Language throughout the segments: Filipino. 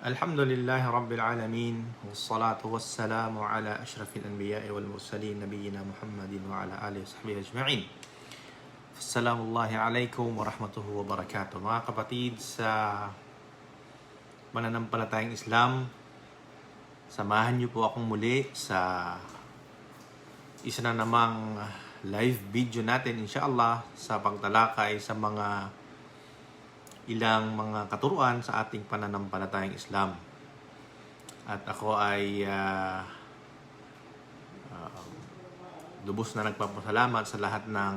Alhamdulillahi Rabbil Alamin. Wassalatu wassalamu ala ashrafil anbiya'i wal mursalin nabiyyina Muhammadin wa ala alihi wa sahbihi ajma'in. Assalamualaikum warahmatullahi wabarakatuh. Mga kapatid sa mananampalatayang Islam, samahan niyo po akong muli sa isa na namang live video natin inshallah sa pagtalakay sa ilang mga katuruan sa ating pananampalatayang Islam. At ako ay lubos na nagpapasalamat sa lahat ng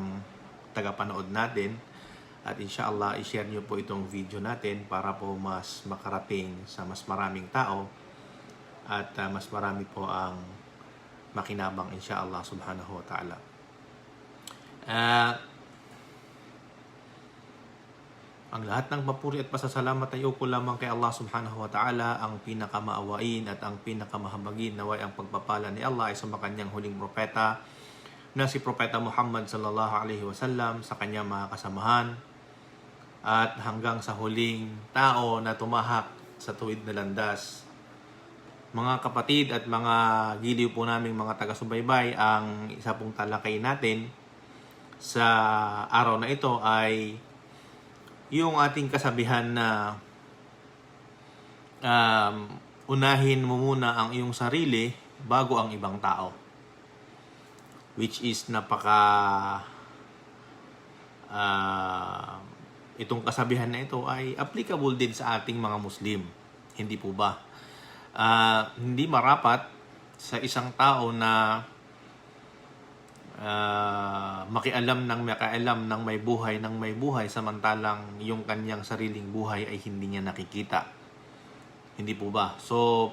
tagapanood natin. At inshallah, i-share nyo po itong video natin para po mas makarating sa mas maraming tao at mas marami po ang makinabang inshallah subhanahu wa ta'ala. Ang lahat ng papuri at pasasalamat ay uko lamang kay Allah subhanahu wa ta'ala, ang pinakamaawain at ang pinakamahabagin. Naway ang pagpapala ni Allah ay sa kanyang huling propeta na si Propeta Muhammad sallallahu alaihi wasallam, sa kanyang mga kasamahan at hanggang sa huling tao na tumahak sa tuwid na landas. Mga kapatid at mga giliw po naming mga taga-subaybay, ang isa pong talakay natin sa araw na ito ay yung ating kasabihan na unahin mo muna ang iyong sarili bago ang ibang tao. Which is itong kasabihan na ito ay applicable din sa ating mga Muslim. Hindi po ba? Hindi marapat sa isang tao na makialam ng may buhay samantalang yung kanyang sariling buhay ay hindi niya nakikita. Hindi po ba? So,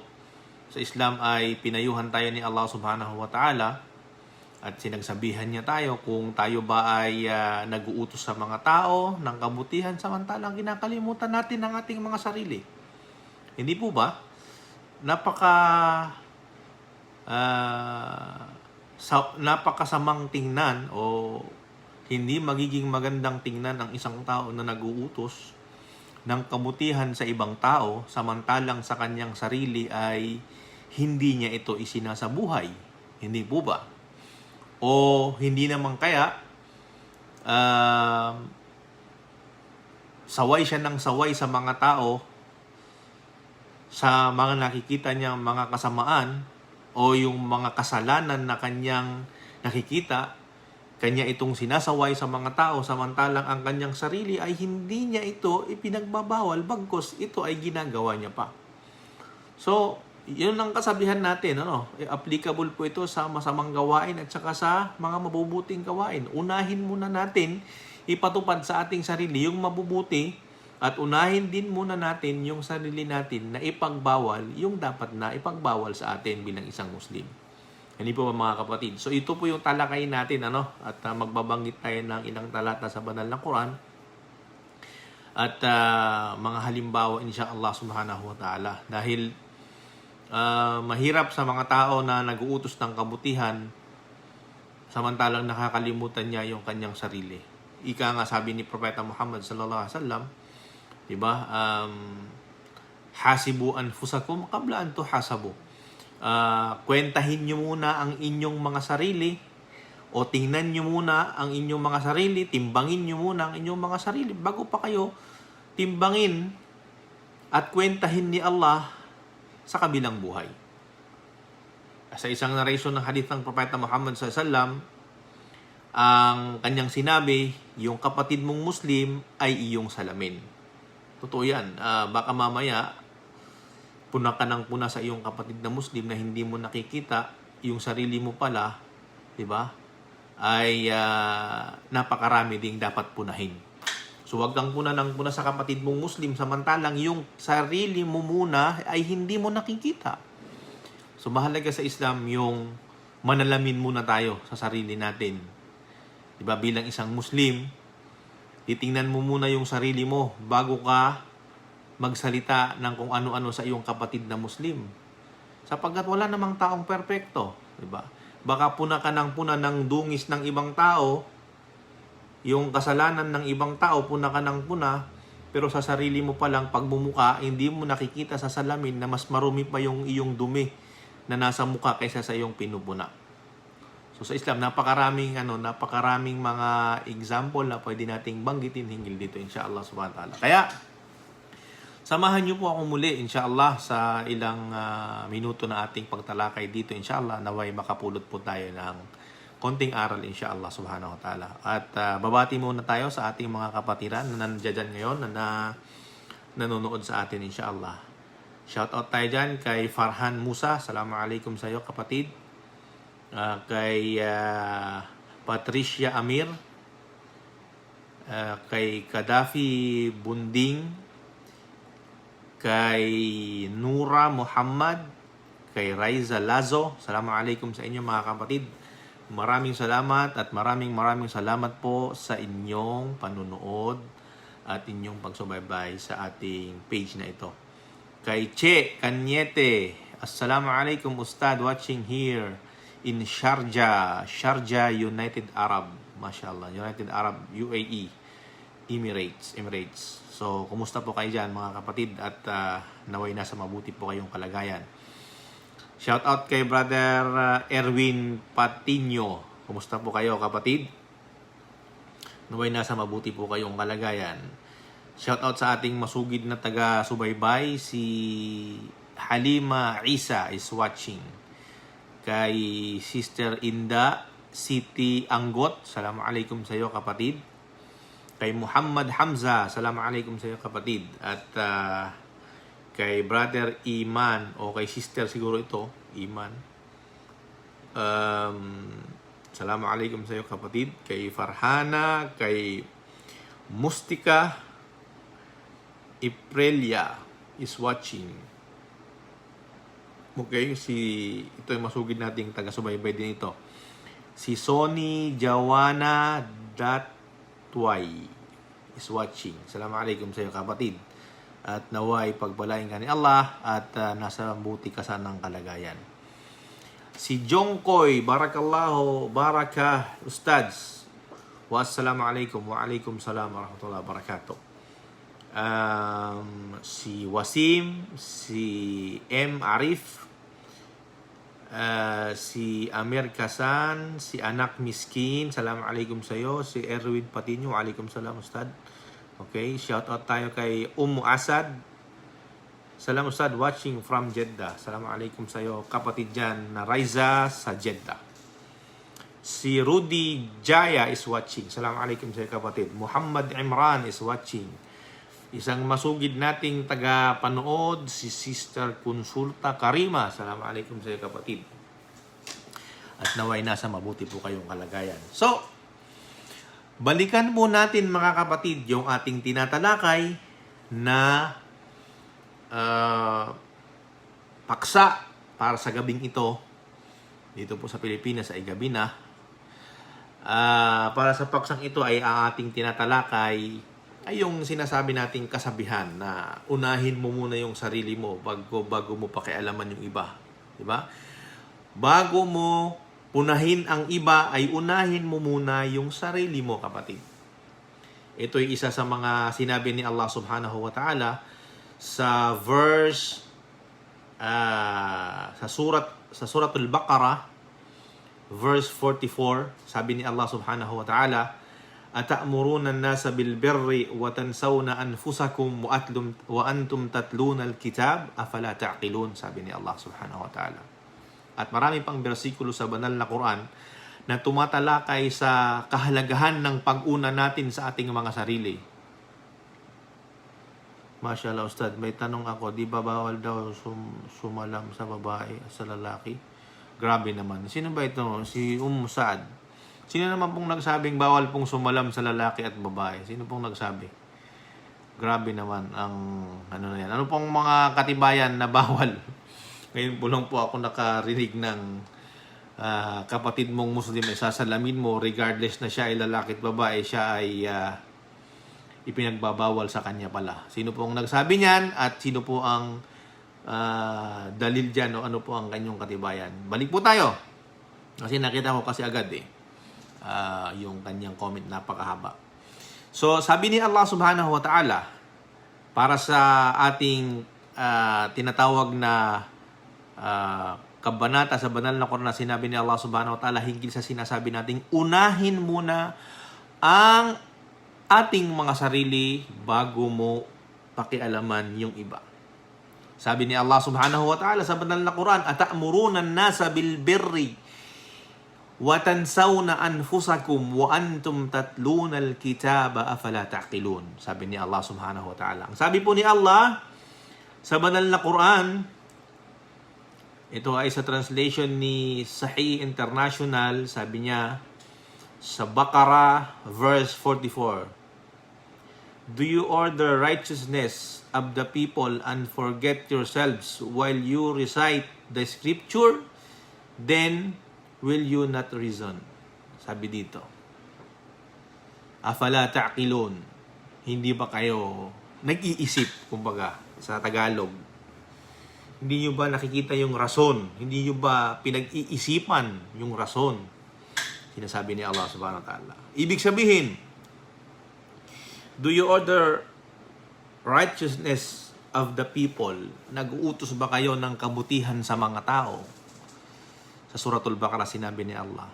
sa Islam ay pinayuhan tayo ni Allah subhanahu wa ta'ala at sinagsabihan niya tayo kung tayo ba ay nag-uutos sa mga tao ng kabutihan samantalang kinakalimutan natin ang ating mga sarili. Hindi po ba? Napakasamang tingnan o hindi magiging magandang tingnan ang isang tao na nag-uutos ng kabutihan sa ibang tao samantalang sa kanyang sarili ay hindi niya ito isinasabuhay. Hindi po ba? O hindi naman kaya saway siya ng saway sa mga tao sa mga nakikita niyang mga kasamaan o yung mga kasalanan na kanyang nakikita, kanya itong sinasaway sa mga tao samantalang ang kanyang sarili ay hindi niya ito ipinagbabawal bagkus ito ay ginagawa niya pa. So, yun ang kasabihan natin, applicable po ito sa masamang gawain at saka sa mga mabubuting gawain. Unahin muna natin ipatupad sa ating sarili yung mabubuti at unahin din muna natin yung sarili natin na ipagbawal yung dapat na ipagbawal sa atin bilang isang Muslim. Hindi po mga kapatid. So ito po yung talakayin natin at magbabanggit tayo ng ilang talata sa banal na Quran at mga halimbawa inshallah subhanahu wa ta'ala. Dahil mahirap sa mga tao na nag-uutos ng kabutihan samantalang nakakalimutan niya yung kanyang sarili. Ika nga sabi ni Propeta Muhammad sallallahu alaihi wasallam, diba? Hasibu anfusakum qabla an tuhasabu. Kwentahin nyo muna ang inyong mga sarili o tingnan nyo muna ang inyong mga sarili, timbangin nyo muna ang inyong mga sarili bago pa kayo timbangin at kwentahin ni Allah sa kabilang buhay. Sa isang narration ng hadith ng Propeta Muhammad sallallahu alaihi wasallam, ang kanyang sinabi, yung kapatid mong Muslim ay iyong salamin. Totoo yan. Baka mamaya, puna ka ng puna sa iyong kapatid na Muslim na hindi mo nakikita, yung sarili mo pala, diba, ay napakarami ding dapat punahin. So, wag kang puna ng puna sa kapatid mong Muslim, samantalang yung sarili mo muna ay hindi mo nakikita. So, mahalaga sa Islam yung manalamin muna tayo sa sarili natin. Diba, bilang isang Muslim, titingnan mo muna yung sarili mo bago ka magsalita ng kung ano-ano sa iyong kapatid na Muslim. Sapagkat wala namang taong perpekto, diba? Baka puna ka ng puna ng dungis ng ibang tao, yung kasalanan ng ibang tao, puna ka ng puna, Pero sa sarili mo pa lang, pagmumuka, hindi mo nakikita sa salamin na mas marumi pa yung iyong dumi na nasa muka kaysa sa iyong pinupuna. So sa Islam, napakaraming mga example na pwede nating banggitin hinggil dito, inshallah subhanahu wa ta'ala. Kaya, samahan niyo po ako muli, inshallah, sa ilang minuto na ating pagtalakay dito, inshallah, naway makapulot po tayo ng konting aral, inshallah, subhanahu wa ta'ala. At babati muna tayo sa ating mga kapatiran na nandiyan ngayon, na nanonood sa atin, inshallah. Shoutout tayo dyan kay Farhan Musa. Assalamualaikum sa iyo, kapatid. Kay Patricia Amir. Kay Kadafi Bunding. Kay Nura Muhammad. Kay Raiza Lazo. Assalamualaikum sa inyo, mga kapatid. Maraming salamat at maraming salamat po sa inyong panunood at inyong pagsubaybay sa ating page na ito. Kay Che Kanyete, Assalamualaikum Ustad, watching here in Sharjah, United Arab, mashallah, United Arab, UAE, Emirates. So, kumusta po kayo dyan, mga kapatid, at naway nasa mabuti po kayong kalagayan. Shout out kay Brother Erwin Patino. Kumusta po kayo, kapatid? Naway nasa mabuti po kayong kalagayan. Shout out sa ating masugid na taga-subaybay, si Halima Isa is watching. Kay Sister Inda Siti Anggot, Assalamualaikum sa iyo, kapatid. Kay Muhammad Hamza, Assalamualaikum sa iyo, kapatid. At kay Brother Iman, o kay Sister siguro ito, Iman. Assalamualaikum sa iyo, kapatid. Kay Farhana, kay Mustika Iprelia is watching. Okay, ito yung masugid nating taga-subaybay din ito. Si Sony Jawana Datway is watching. Assalamualaikum sa iyo, kapatid. At naway pagpalain ka ni Allah at nasa buti ka sanang kalagayan. Si Jongkoy, barakallahu, barakah, ustads. Wassalamualaikum, waalaikum salam warahmatullahi wabarakatuh. Si Wasim, si M. Arif, si Amir Kasan, si Anak Miskin, Assalamualaikum sa iyo. Si Erwin Patino, waalaikum salam, ustad. Okay, shout out tayo kay Asad. Salam, Ustad, watching from Jeddah. Assalamualaikum sa iyo, kapatid dyan na Raiza sa Jeddah. Si Rudy Jaya is watching. Assalamualaikum sa iyo, kapatid. Muhammad Imran is watching. Isang masugid nating taga-panood, si Sister Consulta Karima. Assalamualaikum sa iyo, kapatid. At naway nasa mabuti po kayong kalagayan. So, balikan po natin, mga kapatid, yung ating tinatalakay na paksa para sa gabing ito. Dito po sa Pilipinas ay gabi na. Para sa paksang ito ay ang ating tinatalakay ay yung sinasabi nating kasabihan na unahin mo muna yung sarili mo bago mo pakialaman yung iba. Diba? Bago mo punahin ang iba, ay unahin mo muna yung sarili mo, kapatid. Ito ay isa sa mga sinabi ni Allah subhanahu wa ta'ala sa verse sa suratul Baqarah, verse 44. Sabi ni Allah subhanahu wa ta'ala, "Ata'muruna an-nasa bil birri wa tansawna anfusakum wa antum tatluna al-kitab afala ta'qilun." Sabi ni Allah subhanahu wa ta'ala. At marami pang bersikulo sa banal na Quran na tumatalakay sa kahalagahan ng pag-una natin sa ating mga sarili. Mashallah, Ustad, may tanong ako, di ba bawal daw sumalam sa babae, sa lalaki? Grabe naman. Sino ba ito? Si Saad. Sino naman pong nagsabing bawal pong sumalam sa lalaki at babae? Sino pong nagsabi? Grabe naman ang ano na yan. Ano pong mga katibayan na bawal? Ngayon po lang po ako nakarinig ng kapatid mong Muslim ay sasalamin mo regardless na siya ay lalaki at babae, siya ay ipinagbabawal sa kanya pala. Sino po ang nagsabi niyan at sino po ang dalil dyan o ano po ang kanyang katibayan? Balik po tayo. Kasi nakita ko kasi agad yung kanyang comment, napakahaba. So sabi ni Allah subhanahu wa ta'ala para sa ating tinatawag na kabanata sa banal na Quran, sinabi ni Allah subhanahu wa ta'ala hinggil sa sinasabi nating unahin muna ang ating mga sarili bago mo pakialaman yung iba. Sabi ni Allah subhanahu wa ta'ala sa banal na Quran, atamuruna an-nasa bil birri wa tansawna anfusakum wa antum tatluna al-kitaba afala taqilun. Sabi ni Allah subhanahu wa ta'ala. Ang sabi po ni Allah sa banal na Quran, ito ay sa translation ni Sahih International, sabi niya sa Baqarah verse 44, do you order righteousness of the people and forget yourselves while you recite the scripture? Then will you not reason? Sabi dito. Afala ta'qilun. Hindi ba kayo nag-iisip, kumbaga, sa Tagalog? Hindi nyo ba nakikita yung rason? Hindi nyo ba pinag-iisipan yung rason? Sinasabi ni Allah subhanahu wa ta'ala. Ibig sabihin, do you order righteousness of the people? Nag-uutos ba kayo ng kabutihan sa mga tao? Sa Suratul Baqarah sinabi ni Allah.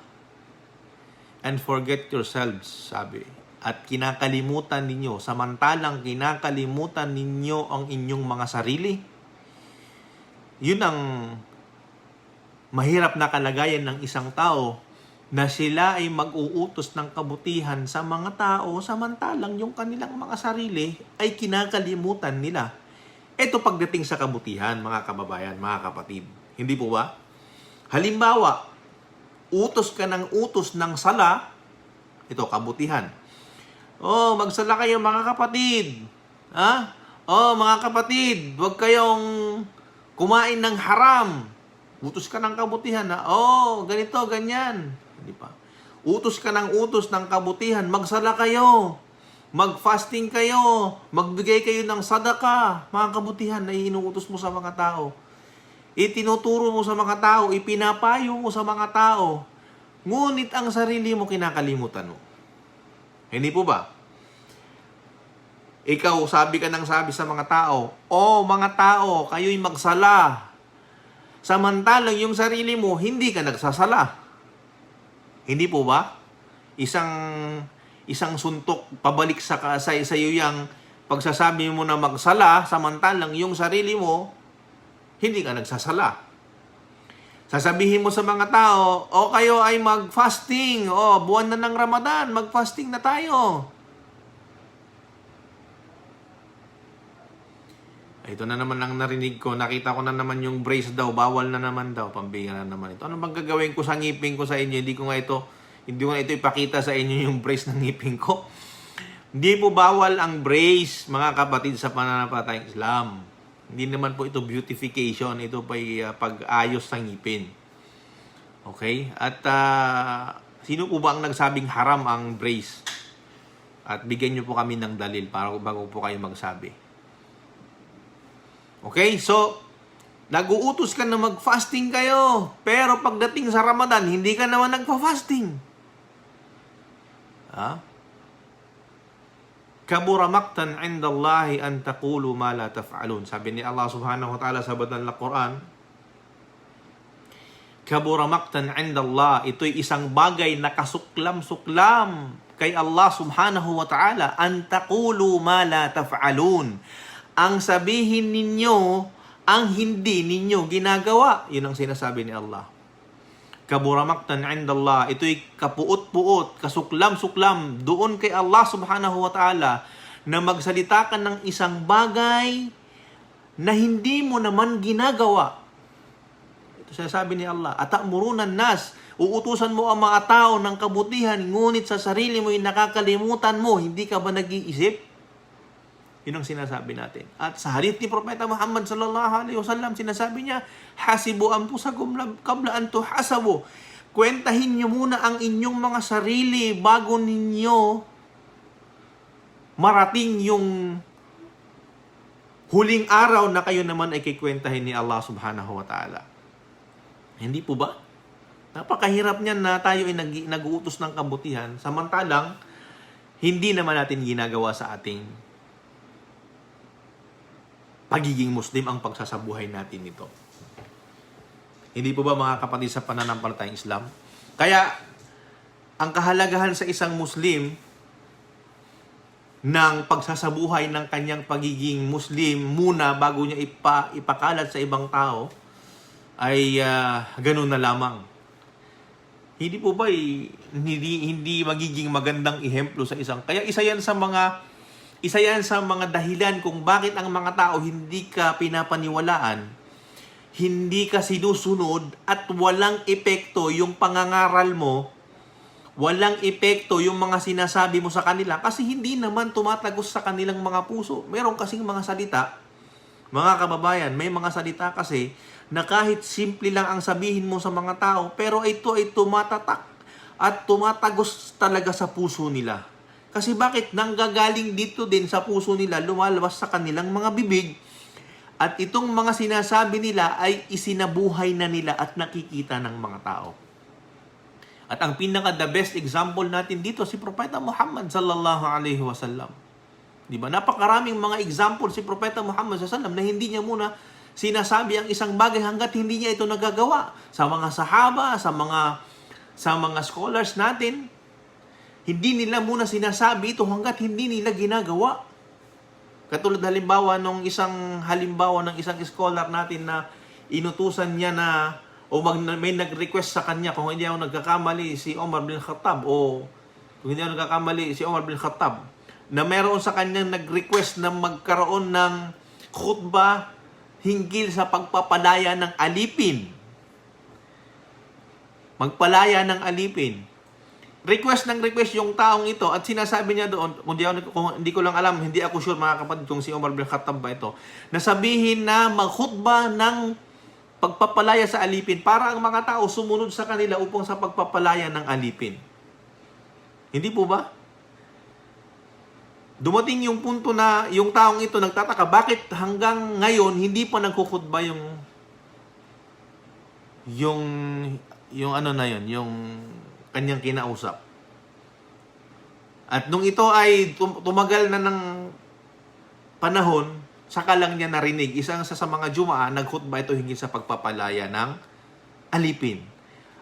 And forget yourselves, sabi. At kinakalimutan ninyo, samantalang kinakalimutan ninyo ang inyong mga sarili. Yun ang mahirap na kalagayan ng isang tao, na sila ay mag-uutos ng kabutihan sa mga tao, samantalang yung kanilang mga sarili ay kinakalimutan nila. Ito pagdating sa kabutihan, mga kababayan, mga kapatid. Hindi po ba? Halimbawa, utos ka ng utos ng sala, ito, kabutihan. Oh, magsala kayo mga kapatid. Ha? Oh, mga kapatid, huwag kayong kumain ng haram. Utos ka ng kabutihan. Ha? Oh, ganito, ganyan. Hindi pa. Utos ka ng utos ng kabutihan. Magsala kayo. Mag-fasting kayo. Magbigay kayo ng sadaka. Mga kabutihan na inuutos mo sa mga tao. Itinuturo mo sa mga tao, ipinapayo mo sa mga tao, ngunit ang sarili mo kinakalimutan mo. Hindi po ba? Ikaw, sabi ka ng sabi sa mga tao, mga tao, kayo'y magsala. Samantalang yung sarili mo, hindi ka nagsasala. Hindi po ba? Isang suntok pabalik sa iyo yung pagsasabi mo na magsala, samantalang yung sarili mo, hindi ka nagsasala. Sasabihin mo sa mga tao, kayo ay mag-fasting. Buwan na ng Ramadan, mag-fasting na tayo. Ito na naman ang narinig ko. Nakita ko na naman yung brace daw. Bawal na naman daw. Pambingan na naman ito. Ano bang gagawin ko sa ngipin ko sa inyo? Hindi ko na ito ipakita sa inyo yung brace ng ngipin ko. Hindi po bawal ang brace, mga kapatid, sa pananampalatayang Islam. Hindi naman po ito beautification. Ito pa pag-ayos sa ngipin. Okay? At sino po ba ang nagsabing haram ang brace? At bigyan nyo po kami ng dalil para bago po kayo magsabi. Okay? So, nag-uutos ka na mag-fasting kayo. Pero pagdating sa Ramadan, hindi ka naman nagpa-fasting. Ha? Kabura maqtan 'inda Allahi an taqulu ma la taf'alun. Sabi ni Allah subhanahu wa ta'ala sa banal na Quran, kabura maqtan 'inda Allah, ito'y isang bagay na kasuklam-suklam kay Allah subhanahu wa ta'ala, an taqulu ma la taf'alun. Ang sabihin ninyo ang hindi ninyo ginagawa. Yun ang sinasabi ni Allah. Kabura maqtan 'inda Allah, ito'y kapuot-puot, kasuklam-suklam doon kay Allah subhanahu wa ta'ala na magsalita ka ng isang bagay na hindi mo naman ginagawa. Ito sinasabi ni Allah, atamuruna nas, uutusan mo ang mga tao ng kabutihan, ngunit sa sarili mo nakakalimutan mo, hindi ka ba nag-iisip? Yun ang sinasabi natin. At sa hadith ni Propeta Muhammad sallallahu alaihi wasallam, sinasabi niya, hasibu anfusakum qabla an tuhasabu. Kwentahin niyo muna ang inyong mga sarili bago ninyo marating yung huling araw na kayo naman ay kikwentahin ni Allah subhanahu wa ta'ala. Hindi po ba? Napakahirap niyan na tayo ay nag-uutos ng kabutihan, samantalang hindi naman natin ginagawa sa ating pagiging Muslim ang pagsasabuhay natin nito. Hindi po ba mga kapatid sa pananampalatayang Islam? Kaya, ang kahalagahan sa isang Muslim ng pagsasabuhay ng kanyang pagiging Muslim muna bago niya ipakalat sa ibang tao ay ganun na lamang. Hindi po ba hindi magiging magandang ehemplo sa isang... Kaya isa yan sa mga dahilan kung bakit ang mga tao hindi ka pinapaniwalaan, hindi ka sinusunod at walang epekto yung pangangaral mo, walang epekto yung mga sinasabi mo sa kanila kasi hindi naman tumatagos sa kanilang mga puso. Meron kasing mga salita, mga kababayan, may mga salita kasi na kahit simple lang ang sabihin mo sa mga tao, pero ito ay tumatatak at tumatagos talaga sa puso nila. Kasi bakit? Nanggagaling dito din sa puso nila, lumalabas sa kanilang mga bibig, at itong mga sinasabi nila ay isinabuhay na nila at nakikita ng mga tao. At ang pinaka-the best example natin dito, si Propeta Muhammad sallallahu alaihi wasallam. Di ba? Napakaraming mga example si Propeta Muhammad sallallahu alaihi wasallam na hindi niya muna sinasabi ang isang bagay hanggat hindi niya ito nagagawa. Sa mga sahaba, sa mga scholars natin, hindi nila muna sinasabi ito hanggat hindi nila ginagawa. Katulad ng halimbawa ng isang scholar natin na inutusan niya na may nag-request sa kanya, kung hindi ako nagkakamali si Omar bin Khattab na meron sa kanyang nag-request na magkaroon ng khutbah hinggil sa pagpapalaya ng alipin. Magpalaya ng alipin. Request yung taong ito at sinasabi niya doon, kung hindi ko lang alam, hindi ako sure mga kapatid kung si Omar bin Khattab ba ito, na sabihin na magkhutbah ng pagpapalaya sa alipin para ang mga tao sumunod sa kanila upang sa pagpapalaya ng alipin. Hindi po ba? Dumating yung punto na yung taong ito nagtataka, bakit hanggang ngayon hindi pa nagkukhutba yung kanyang kinausap. At nung ito ay tumagal na ng panahon, saka lang niya narinig, isang sa mga Jumaa, nagkhutba ito hinggil sa pagpapalaya ng alipin.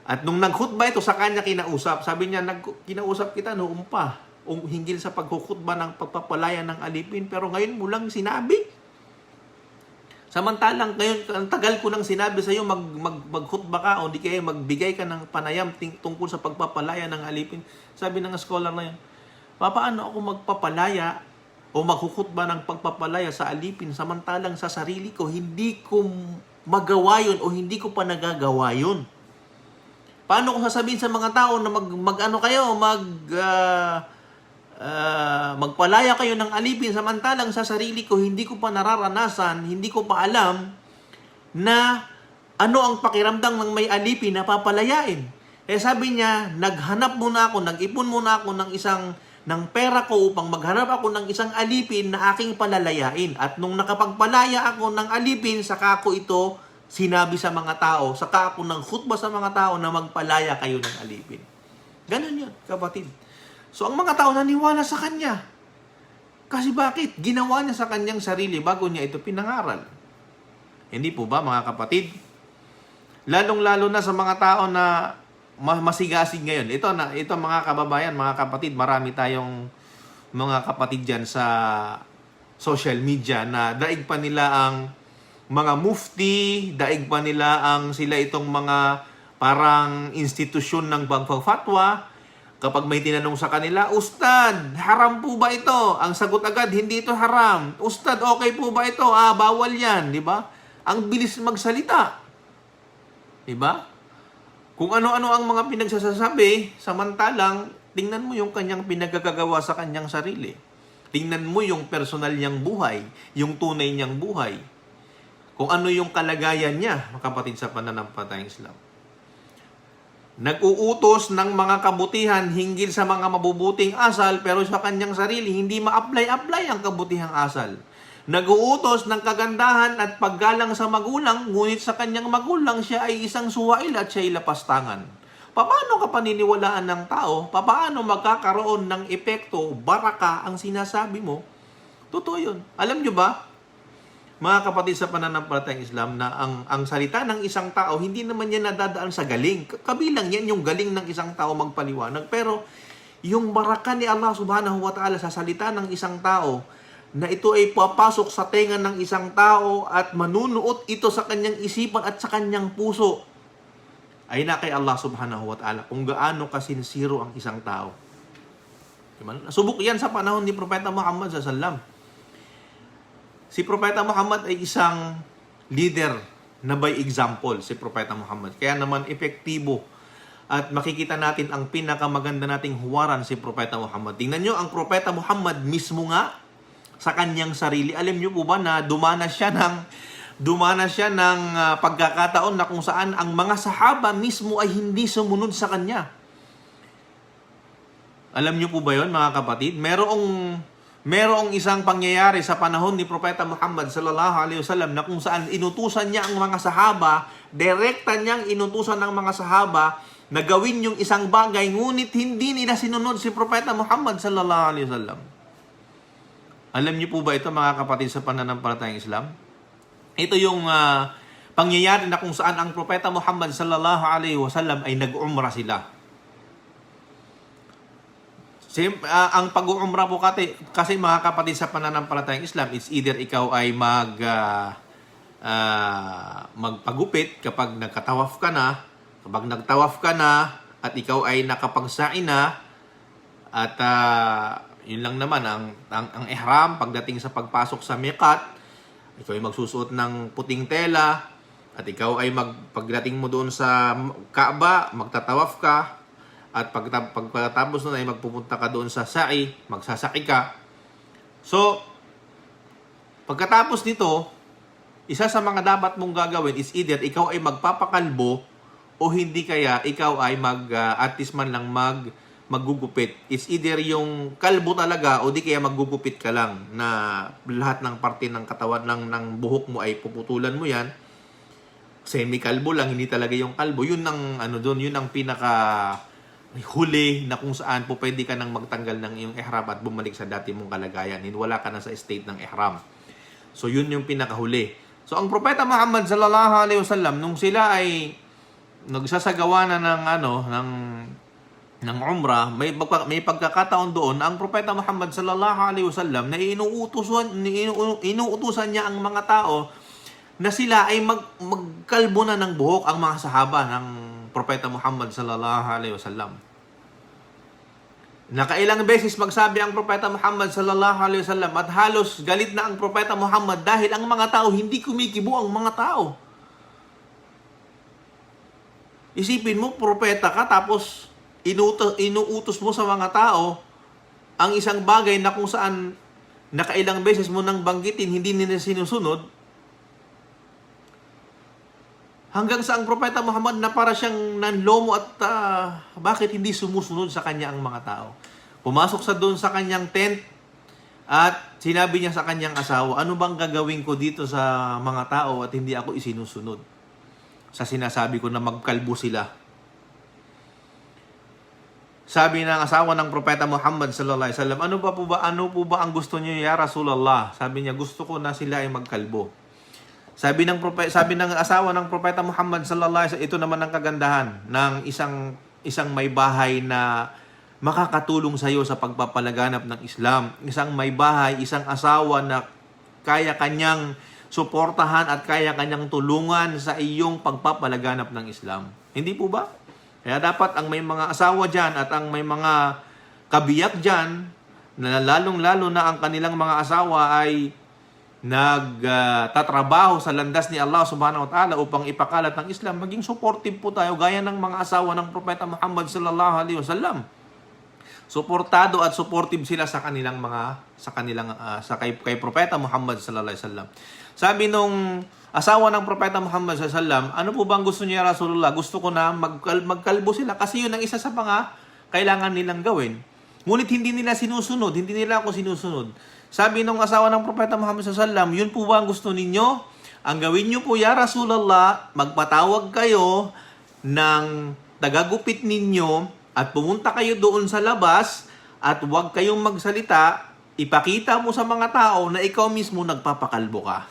At nung nagkhutba ito, sa kanya kinausap, sabi niya, kinausap kita noong pa, hinggil sa pagkukhutba ng pagpapalaya ng alipin, pero ngayon mo lang sinabi. Samantalang ngayon, ang tagal ko nang sinabi sa iyo, magkhutba ka o di kaya magbigay ka ng panayam tungkol sa pagpapalaya ng alipin. Sabi ng scholar na yun, paano ako magpapalaya o magkukhutba ng pagpapalaya sa alipin samantalang sa sarili ko, hindi ko magawa yun o hindi ko pa nagagawa yun? Paano ko sasabihin sa mga tao na magpalaya kayo ng alipin samantalang sa sarili ko hindi ko pa nararanasan, hindi ko pa alam na ano ang pakiramdam ng may alipin na papalayain. Sabi niya, nag-ipon muna ako ng pera ko upang maghanap ako ng isang alipin na aking palalayain. At nung nakapagpalaya ako ng alipin, saka ko ito sinabi sa mga tao, saka ako ng khutbah sa mga tao na magpalaya kayo ng alipin. Ganun yun, kapatid. So, ang mga tao naniwala sa kanya. Kasi bakit? Ginawa niya sa kanyang sarili bago niya ito pinangaral. Hindi po ba, mga kapatid? Lalong-lalo na sa mga tao na masigasig ngayon. Ito mga kababayan, mga kapatid, marami tayong mga kapatid dyan sa social media na daig pa nila ang mga mufti, daig pa nila sila itong mga parang institusyon ng pagfatwa. Kapag may tinanong sa kanila, Ustad, haram po ba ito? Ang sagot agad, hindi ito haram. Ustad, okay po ba ito? Bawal yan, di ba? Ang bilis magsalita. Di ba? Kung ano-ano ang mga pinagsasabi, samantalang, tingnan mo yung kanyang pinagkagagawa sa kanyang sarili. Tingnan mo yung personal niyang buhay, yung tunay niyang buhay. Kung ano yung kalagayan niya, kapatid sa pananampalatayang Islam. Nag-uutos ng mga kabutihan hinggil sa mga mabubuting asal, pero sa kanyang sarili, hindi ma-apply ang kabutihang asal. Nag-uutos ng kagandahan at paggalang sa magulang, ngunit sa kanyang magulang siya ay isang suwail at siya ay lapastangan. Paano ka paniniwalaan ng tao? Paano magkakaroon ng epekto, baraka ang sinasabi mo? Totoo yun. Alam nyo ba? mga kapatid sa pananampalatayang Islam, na ang salita ng isang tao, hindi naman yan nadadaan sa galing. Kabilang yan yung galing ng isang tao magpaliwanag. Pero yung baraka ni Allah subhanahu wa ta'ala sa salita ng isang tao, na ito ay papasok sa tenga ng isang tao at manunuot ito sa kanyang isipan at sa kanyang puso, ay na kay Allah subhanahu wa ta'ala kung gaano kasinsiro ang isang tao. Nasubok yan sa panahon ni Propeta Muhammad sallallahu. Si Propeta Muhammad ay isang leader na by example, si Propeta Muhammad. Kaya naman epektibo at makikita natin ang pinakamaganda nating huwaran si Propeta Muhammad. Tingnan nyo, ang Propeta Muhammad mismo nga sa kanyang sarili. Alam nyo po ba na dumana siya ng pagkakataon na kung saan ang mga sahaba mismo ay hindi sumunod sa kanya. Alam nyo po ba yon, mga kapatid? Merong isang pangyayari sa panahon ni Propeta Muhammad sallallahu alaihi wasallam na kung saan inutusan niya ang mga sahaba, direkta niyang inutusan ng mga sahaba na gawin yung isang bagay, ngunit hindi nila sinunod si Propeta Muhammad sallallahu alaihi wasallam. Alam niyo po ba ito, mga kapatid sa pananampalatayang Islam? Ito yung pangyayari na kung saan ang Propeta Muhammad sallallahu alaihi wasallam ay nag-umrah sila. Ang pag-uumrah po kasi mga kapatid sa pananampalatayang Islam, it's either ikaw ay magpagupit kapag nagkatawaf ka na, kapag nagtawaf ka na at ikaw ay nakapagsain na, at yun lang naman ang ihram pagdating sa pagpasok sa miqat, ikaw ay magsusuot ng puting tela at ikaw ay pagdating mo doon sa Kaaba, magtatawaf ka. At pagkatapos nun ay magpupunta ka doon sa sa'i, magsasaki ka. So, pagkatapos nito, isa sa mga dapat mong gagawin is either ikaw ay magpapakalbo o hindi kaya ikaw ay at least man lang maggugupit. It's either yung kalbo talaga o di kaya maggugupit ka lang na lahat ng parte ng katawan ng buhok mo ay puputulan mo yan. Semi-kalbo lang, hindi talaga yung kalbo. Yun ang yun ang pinaka huli na kung saan po pwede ka nang magtanggal ng iyong ihram at bumalik sa dati mong kalagayan. Wala ka na sa state ng ihram. So, yun yung pinakahuli. So, ang Propeta Muhammad sallallahu alaihi wasallam, nung sila ay nagsasagawa na ng umrah, may pagkakataon doon, ang Propeta Muhammad sallallahu alaihi wasallam na inuutusan niya ang mga tao na sila ay magkalbo na ng buhok, ang mga sahaba ng Propeta Muhammad sallallahu alaihi wasallam. Nakailang beses magsabi ang Propeta Muhammad sallallahu alaihi wasallam at halos galit na ang Propeta Muhammad dahil ang mga tao hindi kumikibo ang mga tao. Isipin mo, propeta ka tapos inuutos mo sa mga tao ang isang bagay na kung saan nakailang beses mo nang banggitin, hindi nila sinusunod. Hanggang sa ang Propeta Muhammad na para siyang nanlomo at bakit hindi sumusunod sa kanya ang mga tao. Pumasok doon sa kanyang tent at sinabi niya sa kanyang asawa, ano bang gagawin ko dito sa mga tao at hindi ako isinusunod? Sa sinasabi ko na magkalbo sila. Sabi ng asawa ng Propeta Muhammad sallallahu alaihi wasallam, ano po ba ang gusto niyo, ya Rasulullah? Sabi niya, gusto ko na sila ay magkalbo. Sabi ng asawa ng Propeta Muhammad sallallahu alaihi wasallam, ito naman ang kagandahan ng isang may bahay na makakatulong sa iyo sa pagpapalaganap ng Islam. Isang may bahay, isang asawa na kaya kanyang suportahan at kaya kanyang tulungan sa iyong pagpapalaganap ng Islam. Hindi po ba? Kaya dapat ang may mga asawa dyan at ang may mga kabiyak dyan, na lalong-lalo na ang kanilang mga asawa ay nagtatrabaho sa landas ni Allah subhanahu wa ta'ala upang ipakalat ng Islam, maging supportive po tayo gaya ng mga asawa ng Propeta Muhammad sallallahu alaihi wasallam. Suportado at supportive sila sa kay Propeta Muhammad sallallahu alaihi wasallam. Sabi nung asawa ng Propeta Muhammad sallallahu alaihi wasallam, ano po bang gusto niya, Rasulullah? Gusto ko na magkalbo sila kasi yun ang isa sa mga kailangan nilang gawin. Ngunit hindi nila sinusunod, hindi nila ako sinusunod. Sabi ng asawa ng Propeta Muhammad sallallahu alaihi wasallam, yun po ba ang gusto ninyo? Ang gawin nyo po, ya Rasulullah, magpatawag kayo ng tagagupit ninyo at pumunta kayo doon sa labas at huwag kayong magsalita, ipakita mo sa mga tao na ikaw mismo nagpapakalbo ka.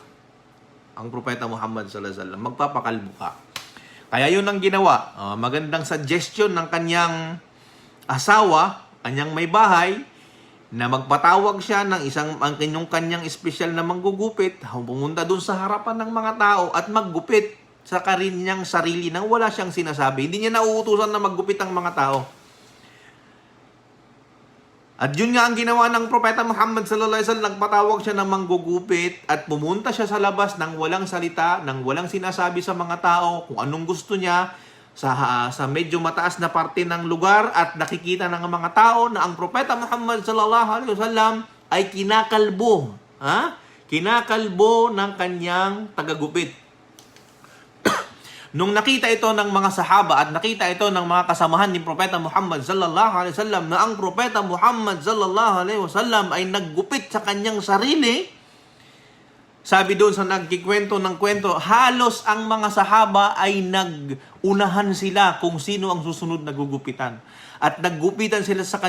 ang Propeta Muhammad sallallahu alaihi wasallam, magpapakalbo ka. Kaya yun ang ginawa. Magandang suggestion ng kanyang asawa, kanyang may bahay, na magpatawag siya ng ang kanyang espesyal na manggugupit, pumunta dun sa harapan ng mga tao at maggupit sa kanyang sarili nang wala siyang sinasabi. Hindi niya nauutusan na maggupit ang mga tao. At yun nga ang ginawa ng Propeta Muhammad sallallahu alaihi wasallam, nagpatawag siya ng manggugupit at pumunta siya sa labas nang walang salita, nang walang sinasabi sa mga tao kung anong gusto niya sa medyo mataas na parte ng lugar, at nakikita ng mga tao na ang Propeta Muhammad sallallahu alaihi wasallam ay kinakalbo. Kinakalbo ng kanyang tagagupit. Nung nakita ito ng mga sahaba at nakita ito ng mga kasamahan ni Propeta Muhammad sallallahu alaihi wasallam na ang Propeta Muhammad sallallahu alaihi wasallam ay naggupit sa kanyang sarili, sabi doon sa nagkikwento ng kwento, halos ang mga sahaba ay nagunahan sila kung sino ang susunod na gugupitan. At naggupitan sila sa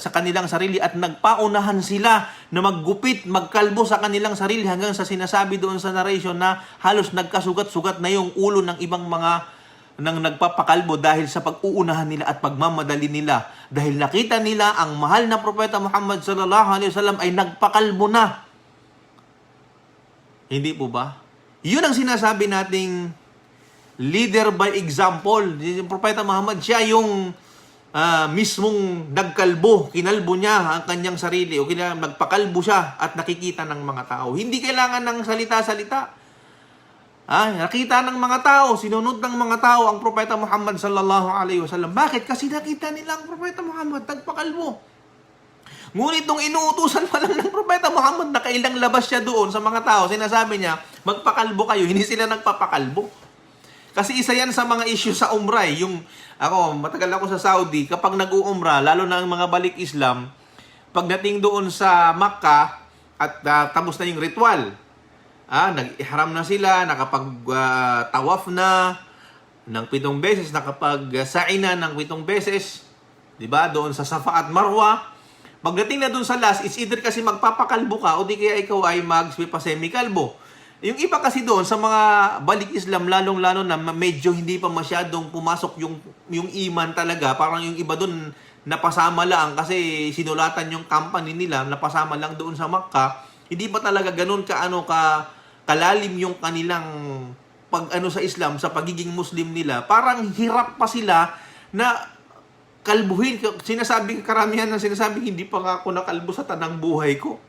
kanilang sarili at nagpaunahan sila na maggupit, magkalbo sa kanilang sarili, hanggang sa sinasabi doon sa narration na halos nagkasugat-sugat na yung ulo ng ibang mga nang nagpapakalbo dahil sa pag-uunahan nila at pagmamadali nila. Dahil nakita nila ang mahal na Propeta Muhammad sallallahu alaihi wasallam ay nagpakalbo na. Hindi po ba? Yun ang sinasabi nating leader by example. Yung Propeta Muhammad, siya yung mismong nagkalbo, kinalbo niya ang kanyang sarili, o nagpakalbo siya at nakikita ng mga tao. Hindi kailangan ng salita-salita. Nakita ng mga tao, sinunod ng mga tao ang Propeta Muhammad sallallahu alaihi wasallam. Bakit? Kasi nakita nila ang Propeta Muhammad nagpakalbo. Ngunit nung inuutusan pa lang ng Propeta Muhammad, nakailang labas siya doon sa mga tao, sinasabi niya, magpakalbo kayo. Hindi sila nagpapakalbo. Kasi isa yan sa mga issue sa umrah. Matagal ako sa Saudi, kapag nag-uumrah, lalo na ang mga balik Islam, pagdating doon sa Makkah at tapos na yung ritual, nag-ihram na sila, nakapag-tawaf na ng 7 beses, nakapag-sa'i na ng 7 beses, diba? Doon sa Safa at Marwa. Pagdating na doon sa last, it's either kasi magpapakalbo ka o di kaya ikaw ay mag-semi-kalbo. Yung iba kasi doon sa mga balik Islam, lalong-lalo na medyo hindi pa masyadong pumasok yung iman talaga. Parang yung iba doon napasama lang kasi sinulatan yung company nila, napasama lang doon sa Makkah. Hindi pa talaga ganun kalalim yung kanilang sa Islam, sa pagiging Muslim nila. Parang hirap pa sila na kalbuhin. Karamihan ng sinasabi, hindi pa nga ako nakalbo sa tanang buhay ko.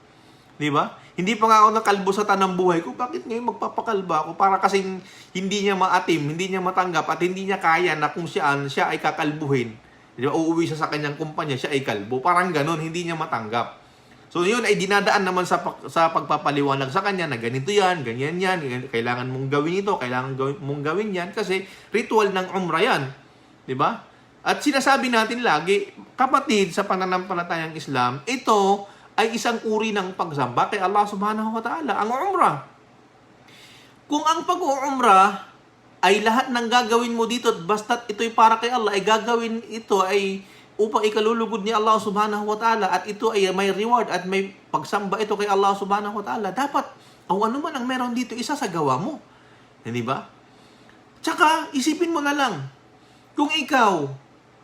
Di ba? Hindi pa nga ako nakalbo sa tanang buhay ko. Bakit ngayon magpapakalba ako? Para kasing hindi niya maatim, hindi niya matanggap, at hindi niya kaya na kung siya ay kakalbuhin. Di ba? Uuwi siya sa kanyang kumpanya, siya ay kalbo. Parang ganun, hindi niya matanggap. So yun ay dinadaan naman sa pagpapaliwanag sa kanya na ganito yan, ganyan yan, kailangan mong gawin ito, kailangan mong gawin yan, kasi ritual ng umrah yan. Di ba? At sinasabi natin lagi, kapatid, sa pananampalatayang Islam, ito ay isang uri ng pagsamba kay Allah subhanahu wa ta'ala, ang umrah. Kung ang pag-uumrah ay lahat ng gagawin mo dito, basta't ito'y para kay Allah, ay gagawin ito ay upang ikalulugod ni Allah subhanahu wa ta'ala, at ito ay may reward at may pagsamba ito kay Allah subhanahu wa ta'ala, dapat, ano man ang meron dito, isa sa gawa mo. Hindi ba? Tsaka, isipin mo na lang, kung ikaw,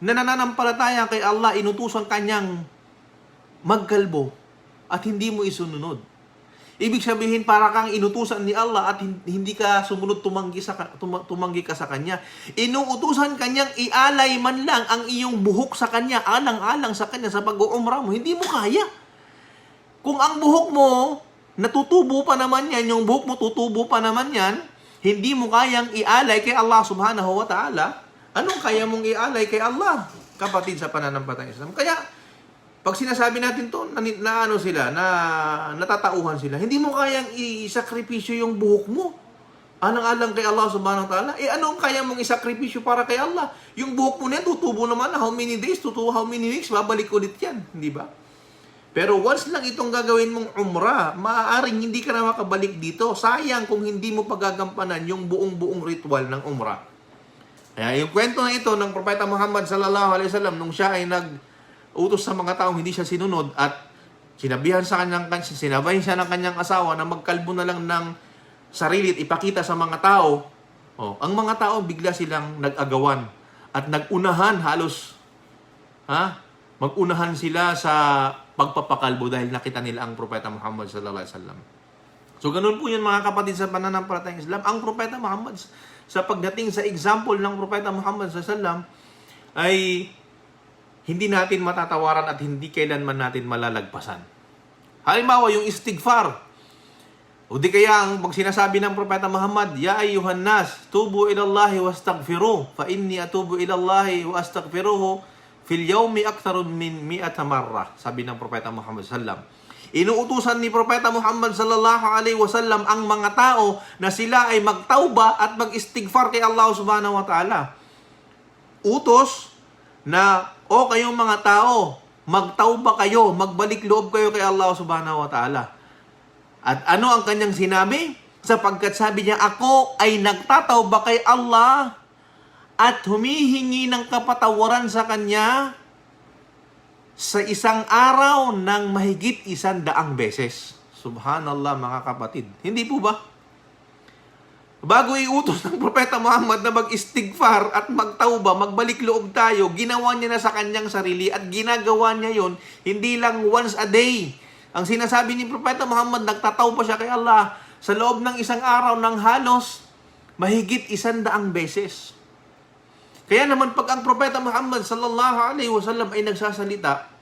na nananampalataya kay Allah, inutusan kanyang magkalbo, at hindi mo isununod. Ibig sabihin, para kang inutusan ni Allah at hindi ka sumunod, tumanggi ka sa Kanya. Inuutusan Kanyang ialay man lang ang iyong buhok sa Kanya, alang-alang sa Kanya sa pag-uumrah mo. Hindi mo kaya. Kung ang buhok mo, natutubo pa naman yan, yung buhok mo tutubo pa naman yan, hindi mo kayang ialay kay Allah subhanahu wa ta'ala, anong kaya mong ialay kay Allah? Kapatid sa pananampalatayang Islam. Kaya, pag sinasabi natin to, na natatauhan sila, hindi mo kayang isakripisyo yung buhok mo. Alang-alang kay Allah subhanahu wa ta'ala. Anong kaya mong isakripisyo para kay Allah? Yung buhok mo na yan, tutubo naman na how many days, how many weeks, babalik ulit yan. Hindi ba? Pero once lang itong gagawin mong umrah, maaaring hindi ka na makabalik dito. Sayang kung hindi mo pagagampanan yung buong ritual ng umrah. Kaya yung kwento na ito ng Propeta Muhammad sallallahu alaihi wasallam, nung siya ay utos sa mga taong hindi siya sinunod at sinabihan siya ng kanyang asawa na magkalbo na lang ng sarili at ipakita sa mga tao, ang mga tao bigla silang nag-agawan at nagunahan halos, magunahan sila sa pagpapakalbo dahil nakita nila ang Propeta Muhammad sallallahu alaihi wasallam. So ganun po yun mga kapatid sa pananampalatayang Islam. Ang Propeta Muhammad, sa pagdating sa example ng Propeta Muhammad sallallahu alaihi wasallam, ay hindi natin matatawaran at hindi kailanman natin malalagpasan. Halimbawa, yung istighfar. O di kaya ang pag sinasabi ng Propeta Muhammad, Ya ayyuhan nas, tubu ilallahi wastaghfiruh, fa inni atubu ilallahi wa astaghfiruhu fil yawmi aktharun min 100 marrah. Sabi ng Propeta Muhammad sallallahu alaihi wasallam. Inuutusan ni Propeta Muhammad sallallahu alaihi wasallam ang mga tao na sila ay magtauba at mag-istighfar kay Allah subhanahu wa ta'ala. Utos na, kayong mga tao, magtauba kayo, magbalik loob kayo kay Allah subhanahu wa ta'ala. At ano ang kanyang sinabi? Sapagkat sabi niya, ako ay nagtatauba kay Allah at humihingi ng kapatawaran sa kanya sa isang araw ng mahigit 100 beses. Subhanallah mga kapatid. Hindi po ba? Bago iutos ng Propeta Muhammad na mag-istighfar at magtauba, magbalik loob tayo, ginawa niya na sa kanyang sarili at ginagawa niya yon hindi lang once a day. Ang sinasabi ni Propeta Muhammad, nagtatauba siya kay Allah sa loob ng isang araw ng halos mahigit 100 beses. Kaya naman pag ang Propeta Muhammad sallallahu alaihi wasallam ay nagsasalita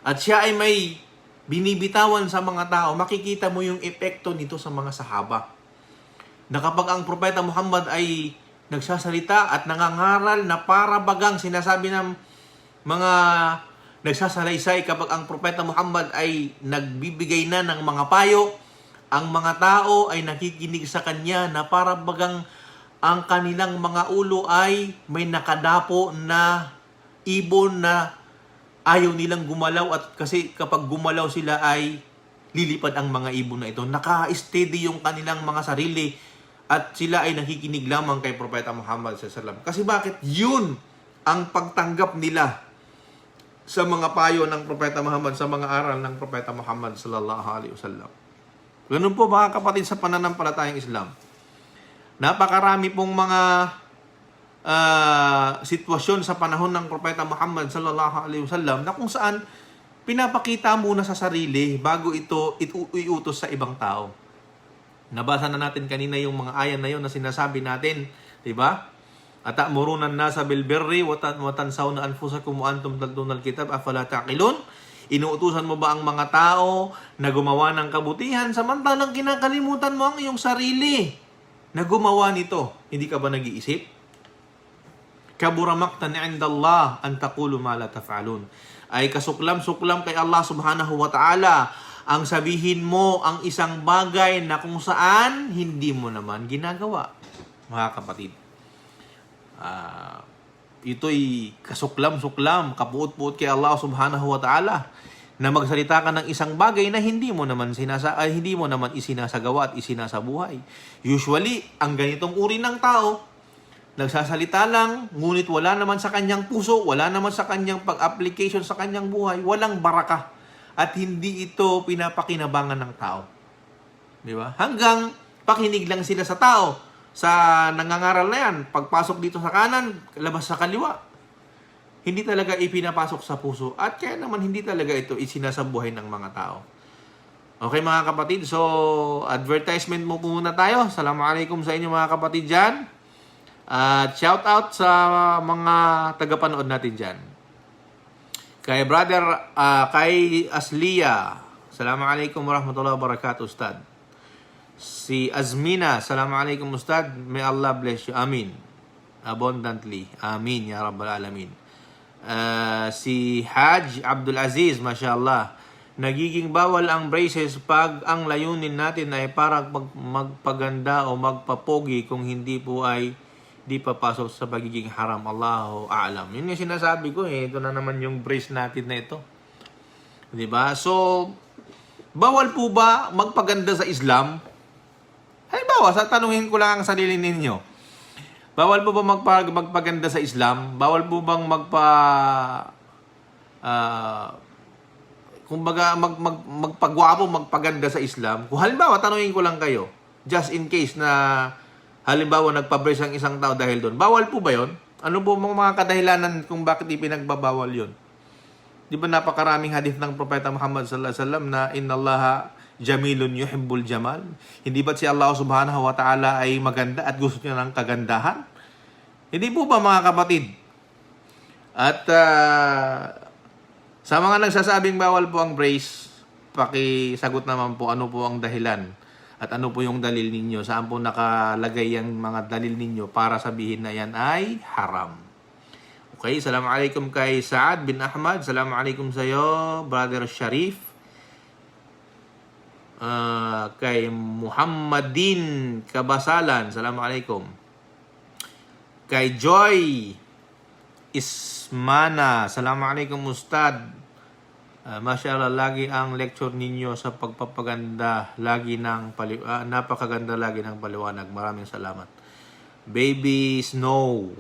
at siya ay may binibitawan sa mga tao, makikita mo yung epekto nito sa mga sahaba. Na kapag ang Propeta Muhammad ay nagsasalita at nangangaral na para bagang sinasabi ng mga nagsasalaysay, kapag ang Propeta Muhammad ay nagbibigay na ng mga payo, ang mga tao ay nakikinig sa kanya na para bagang ang kanilang mga ulo ay may nakadapo na ibon na ayaw nilang gumalaw, at kasi kapag gumalaw sila ay lilipad ang mga ibon na ito. Naka-steady yung kanilang mga sarili at sila ay nakikinig lamang kay Propeta Muhammad sallallahu alaihi wasallam. Kasi bakit? Yun ang pagtanggap nila sa mga payo ng Propeta Muhammad, sa mga aral ng Propeta Muhammad sallallahu alaihi wasallam. Ganun po mga kapatid sa pananampalatayang Islam. Napakarami pong mga sitwasyon sa panahon ng Propeta Muhammad sallallahu alaihi wasallam na kung saan pinapakita muna sa sarili bago ito iutos sa ibang tao. Nabasa na natin kanina yung mga ayan na yun na sinasabi natin, di ba? Atamuruna an-nasa bil birri wa tansawna anfusakum wa antum tatluna al-kitab afala taqilun? Inuutusan mo ba ang mga tao na gumawa ng kabutihan samantalang kinakalimutan mo ang iyong sarili na gumawa nito? Hindi ka ba nag-iisip? Kabura maqtan 'inda Allah an taqulu ma la taf'alun. Ay kasuklam-suklam kay Allah subhanahu wa ta'ala ang sabihin mo ang isang bagay na kung saan hindi mo naman ginagawa. Mga kapatid, ito'y kasuklam-suklam, kapuot-puot kay Allah subhanahu wa ta'ala na magsalita ka ng isang bagay na hindi mo naman isinasagawa at isinasabuhay. Usually, ang ganitong uri ng tao, nagsasalita lang, ngunit wala naman sa kanyang puso, wala naman sa kanyang pag-application sa kanyang buhay, walang baraka. At hindi ito pinapakinabangan ng tao. Di ba? Hanggang pakinig lang sila sa tao. Sa nangangaral na yan, pagpasok dito sa kanan, labas sa kaliwa. Hindi talaga ipinapasok sa puso. At kaya naman hindi talaga ito isinasabuhay ng mga tao. Okay mga kapatid, so advertisement mo muna tayo. Assalamualaikum sa inyo mga kapatid dyan. At shout out sa mga tagapanood natin dyan. Kay brother, kay Aslia, Assalamualaikum warahmatullahi wabarakatuh, Ustad. Si Azmina, Assalamualaikum Ustad, may Allah bless you, amin. Abundantly, amin, ya Rabbal Alamin. Si Haj Abdul Aziz, mashallah, nagiging bawal ang braces pag ang layunin natin ay para magpaganda o magpapogi, kung hindi po ay di papasok sa pagiging haram. Allahu a'lam. Yun yung sinasabi ko ito na naman yung brace natin na ito. Diba? So, bawal po ba magpaganda sa Islam? Halimbawa, tanungin ko lang ang sarili ninyo. Bawal po ba magpaganda sa Islam? Bawal po bang kumbaga magpagwapo, magpaganda sa Islam. Kung halimbawa, tanungin ko lang kayo, just in case na halimbawa nagpa-brace ang isang tao dahil doon, bawal po ba yon? Ano po mga kadahilanan kung bakit ipinagbabawal yon? Di ba napakaraming hadith ng Propeta Muhammad sallallahu alaihi wasallam na innallaha jamilun yuhibbul jamal? Hindi ba't si Allah subhanahu wa ta'ala ay maganda at gusto niya ng kagandahan? Hindi po ba mga kapatid? At sa mga nagsasabing bawal po ang brace, pakisagot naman po ano po ang dahilan at ano po yung dalil ninyo. Saan po nakalagay yung mga dalil ninyo para sabihin na yan ay haram. Okay, Assalamualaikum kay Saad bin Ahmad. Assalamualaikum sa iyo, Brother Sharif. Kay Muhammadin Kabasalan. Assalamualaikum. Kay Joy Ismana. Assalamualaikum Ustad. Mashallah, lagi ang lecture ninyo sa pagpapaganda, napakaganda lagi ng paliwanag. Maraming salamat. Baby Snow,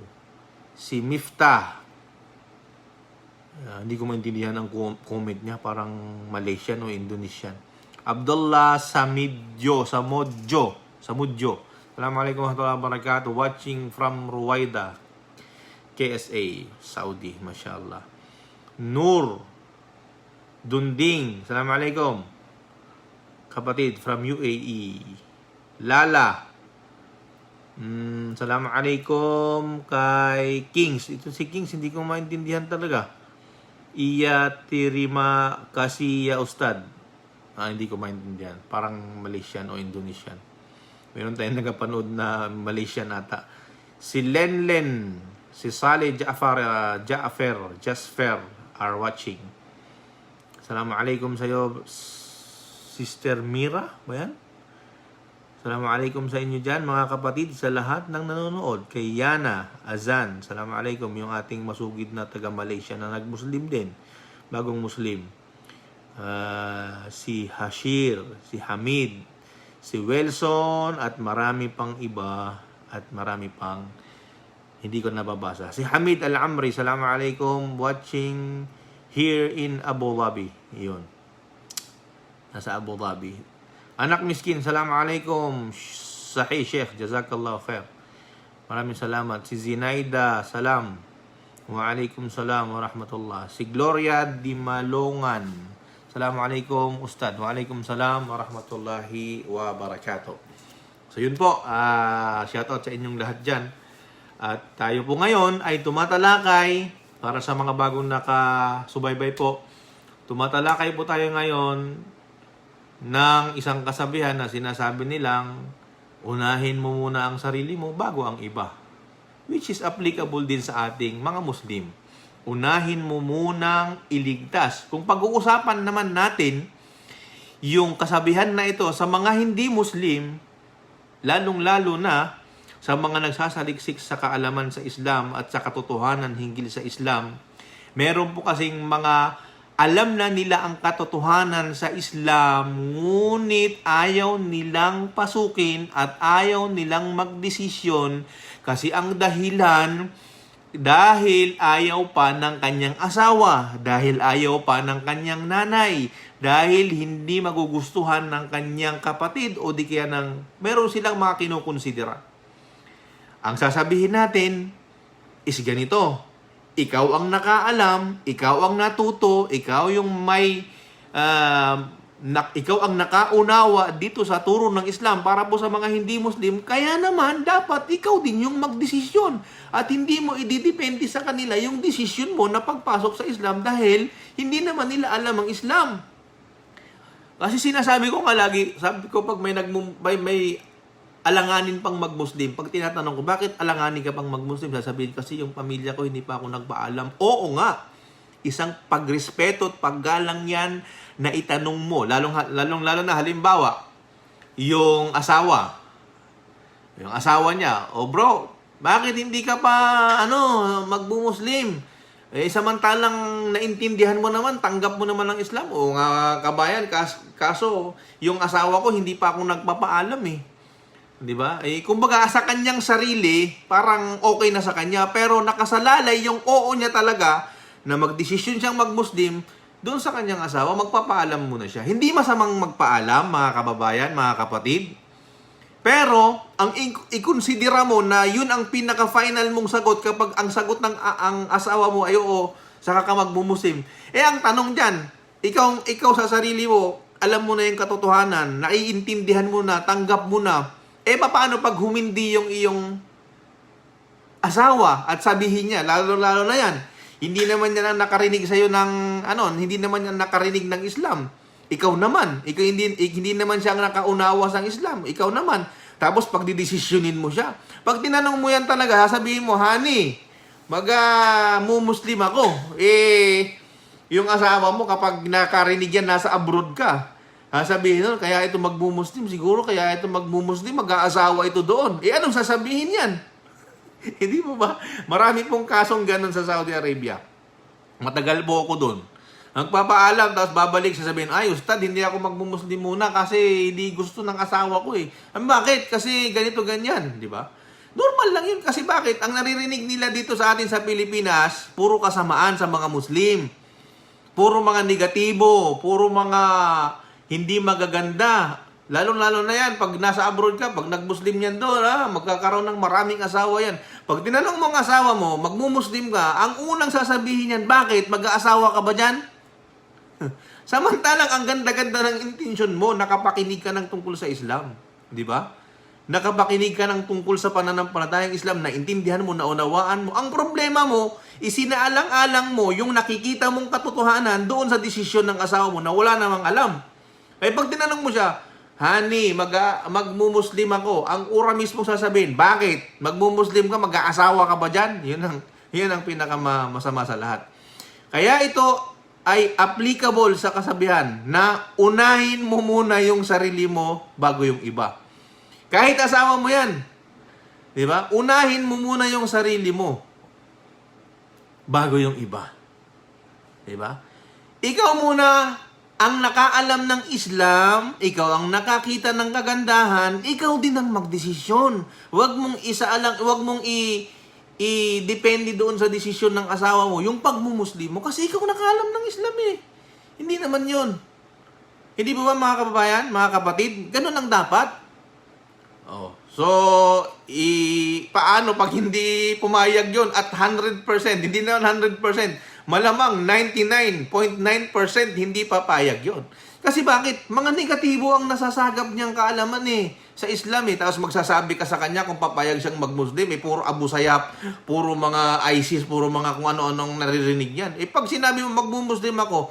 si Miftah. Hindi ko maintindihan ang comment niya, parang Malaysian o Indonesian. Abdullah Samudjo. Assalamualaikum warahmatullahi wabarakatuh. Watching from Ruwaida, KSA, Saudi. Mashallah. Nur Dunding, Assalamualaikum. Kapatid from UAE. Lala. Assalamualaikum kay Kings. Ito si Kings, hindi ko maintindihan talaga. Iya Tirima Kasiya Ustad. Hindi ko maintindihan. Parang Malaysian o Indonesian. Meron tayong nagapanood na Malaysian ata. Si Lenlen, si Saleh Jasfer are watching. Assalamualaikum sa iyo, Sister Mira. Ba yan? Assalamualaikum sa inyo dyan, mga kapatid, sa lahat ng nanonood. Kay Yana Azan. Assalamualaikum, yung ating masugid na taga Malaysia na nag-Muslim din. Bagong Muslim. Si Hashir, si Hamid, si Wilson, at marami pang iba, at marami pang hindi ko nababasa. Si Hamid Al-Amri. Assalamualaikum, watching here in Abu Dhabi. Yun. Nasa Abu Dhabi. Anak miskin, Assalamualaikum. Sahih Sheikh, Jazakallah khair. Maraming salamat. Si Zinaida, salam. Waalaikumsalam warahmatullah. Si Gloria Di Malongan. Assalamualaikum Ustad. Waalaikumsalam warahmatullahi wabarakatuh. So yun po, shoutout sa inyong lahat dyan. At tayo po ngayon ay tumatalakay. Para sa mga bagong nakasubaybay po, tumatalakay po tayo ngayon ng isang kasabihan na sinasabi nilang unahin mo muna ang sarili mo bago ang iba. Which is applicable din sa ating mga Muslim. Unahin mo munang iligtas. Kung pag-uusapan naman natin yung kasabihan na ito sa mga hindi Muslim, lalong-lalo na sa mga nagsasaliksik sa kaalaman sa Islam at sa katotohanan hinggil sa Islam, meron po kasing mga alam na nila ang katotohanan sa Islam, ngunit ayaw nilang pasukin at ayaw nilang magdesisyon kasi ang dahilan, dahil ayaw pa ng kanyang asawa, dahil ayaw pa ng kanyang nanay, dahil hindi magugustuhan ng kanyang kapatid o di kaya meron silang mga kinukonsidera. Ang sasabihin natin is ganito. Ikaw ang nakaalam, ikaw ang natuto, ikaw yung ikaw ang nakaunawa dito sa turo ng Islam para po sa mga hindi Muslim. Kaya naman, dapat ikaw din yung magdesisyon. At hindi mo ididepende sa kanila yung desisyon mo na pagpasok sa Islam dahil hindi naman nila alam ang Islam. Kasi sinasabi ko nga lagi, sabi ko pag may alanganin pang mag-Muslim. Pag tinatanong ko, bakit alanganin ka pang mag-Muslim? Sasabihin, kasi yung pamilya ko hindi pa ako nagpaalam. Oo nga, isang pagrespeto at paggalang yan na itanong mo. Lalo na halimbawa, yung asawa niya, bro, bakit hindi ka pa mag-Muslim? Samantalang naintindihan mo naman, tanggap mo naman ang Islam. O nga kabayan, kaso yung asawa ko hindi pa ako nagpapaalam eh. 'Di ba? Kumbaga sa kanyang sarili, parang okay na sa kanya, pero nakasalalay yung oo niya talaga na magdesisyon siyang mag-Muslim doon sa kanyang asawa, magpapaalam muna siya. Hindi masamang magpaalam, mga kababayan, mga kapatid. Pero, ang ikonsidera mo na yun ang pinaka-final mong sagot kapag ang sagot ng ang asawa mo ay oo, saka ka magmumuslim. Ang tanong dyan, ikaw sa sarili mo, alam mo na yung katotohanan, naiintindihan mo na, tanggap mo na, paano pag humindi yung iyong asawa at sabihin niya, lalo na yan, hindi naman niya nakarinig sa'yo ng, hindi naman niya nakarinig ng Islam. Ikaw naman, hindi naman siya nakaunawa sa Islam. Ikaw naman. Tapos pag didesisyonin mo siya. Pag tinanong mo yan talaga, sabihin mo, honey, mumuslim ako. Yung asawa mo kapag nakarinig yan, nasa abroad ka. Sabihin nun, kaya ito magmumuslim, siguro kaya ito magmumuslim, mag-aasawa ito doon. Anong sasabihin yan? Hindi mo ba? Marami pong kasong ganun sa Saudi Arabia. Matagal po ako doon. Ang papaalam, tapos babalik, sasabihin, Ustad, hindi ako magmumuslim muna kasi hindi gusto ng asawa ko eh. Bakit? Kasi ganito, ganyan. Di ba? Normal lang yun. Kasi bakit? Ang naririnig nila dito sa atin sa Pilipinas, puro kasamaan sa mga Muslim. Puro mga negatibo. Puro mga hindi magaganda. Lalo-lalo na yan, pag nasa abroad ka, pag nag-Muslim yan doon, magkakaroon ng maraming asawa yan. Pag tinanong mo ang asawa mo, magmumuslim ka, ang unang sasabihin yan, bakit? Mag-aasawa ka ba dyan? Samantalang ang ganda-ganda ng intensyon mo, nakapakinig ka ng tungkol sa Islam. Di ba? Nakapakinig ka ng tungkol sa pananampalatayang Islam, naintindihan mo, naunawaan mo. Ang problema mo, isinaalang-alang mo yung nakikita mong katotohanan doon sa desisyon ng asawa mo na wala namang alam. Pag tinanong mo siya, honey, magmumuslim ako. Ang ura mismo sasabihin, bakit? Magmumuslim ka, mag-aasawa ka ba dyan? Yun ang pinakamasama sa lahat. Kaya ito ay applicable sa kasabihan na unahin mo muna yung sarili mo bago yung iba. Kahit asawa mo yan. Di ba? Unahin mo muna yung sarili mo bago yung iba. Di ba? Ikaw muna ang nakaalam ng Islam, ikaw ang nakakita ng kagandahan, ikaw din ang magdesisyon. Huwag mong i-depende doon sa desisyon ng asawa mo, yung pagmumuslim mo, kasi ikaw nakaalam ng Islam eh. Hindi naman yun. Hindi ba mga kababayan, mga kapatid? Ganun ang dapat. So, paano pag hindi pumayag yun at 100%, hindi na 100%, malamang 99.9% hindi papayag yun. Kasi bakit? Mga negatibo ang nasasagap niyang kaalaman sa Islam Tapos magsasabi ka sa kanya kung papayag siyang magmuslim, puro Abu Sayyaf, puro mga ISIS, puro mga kung ano-anong naririnig yan. Pag sinabi mo magmumuslim ako,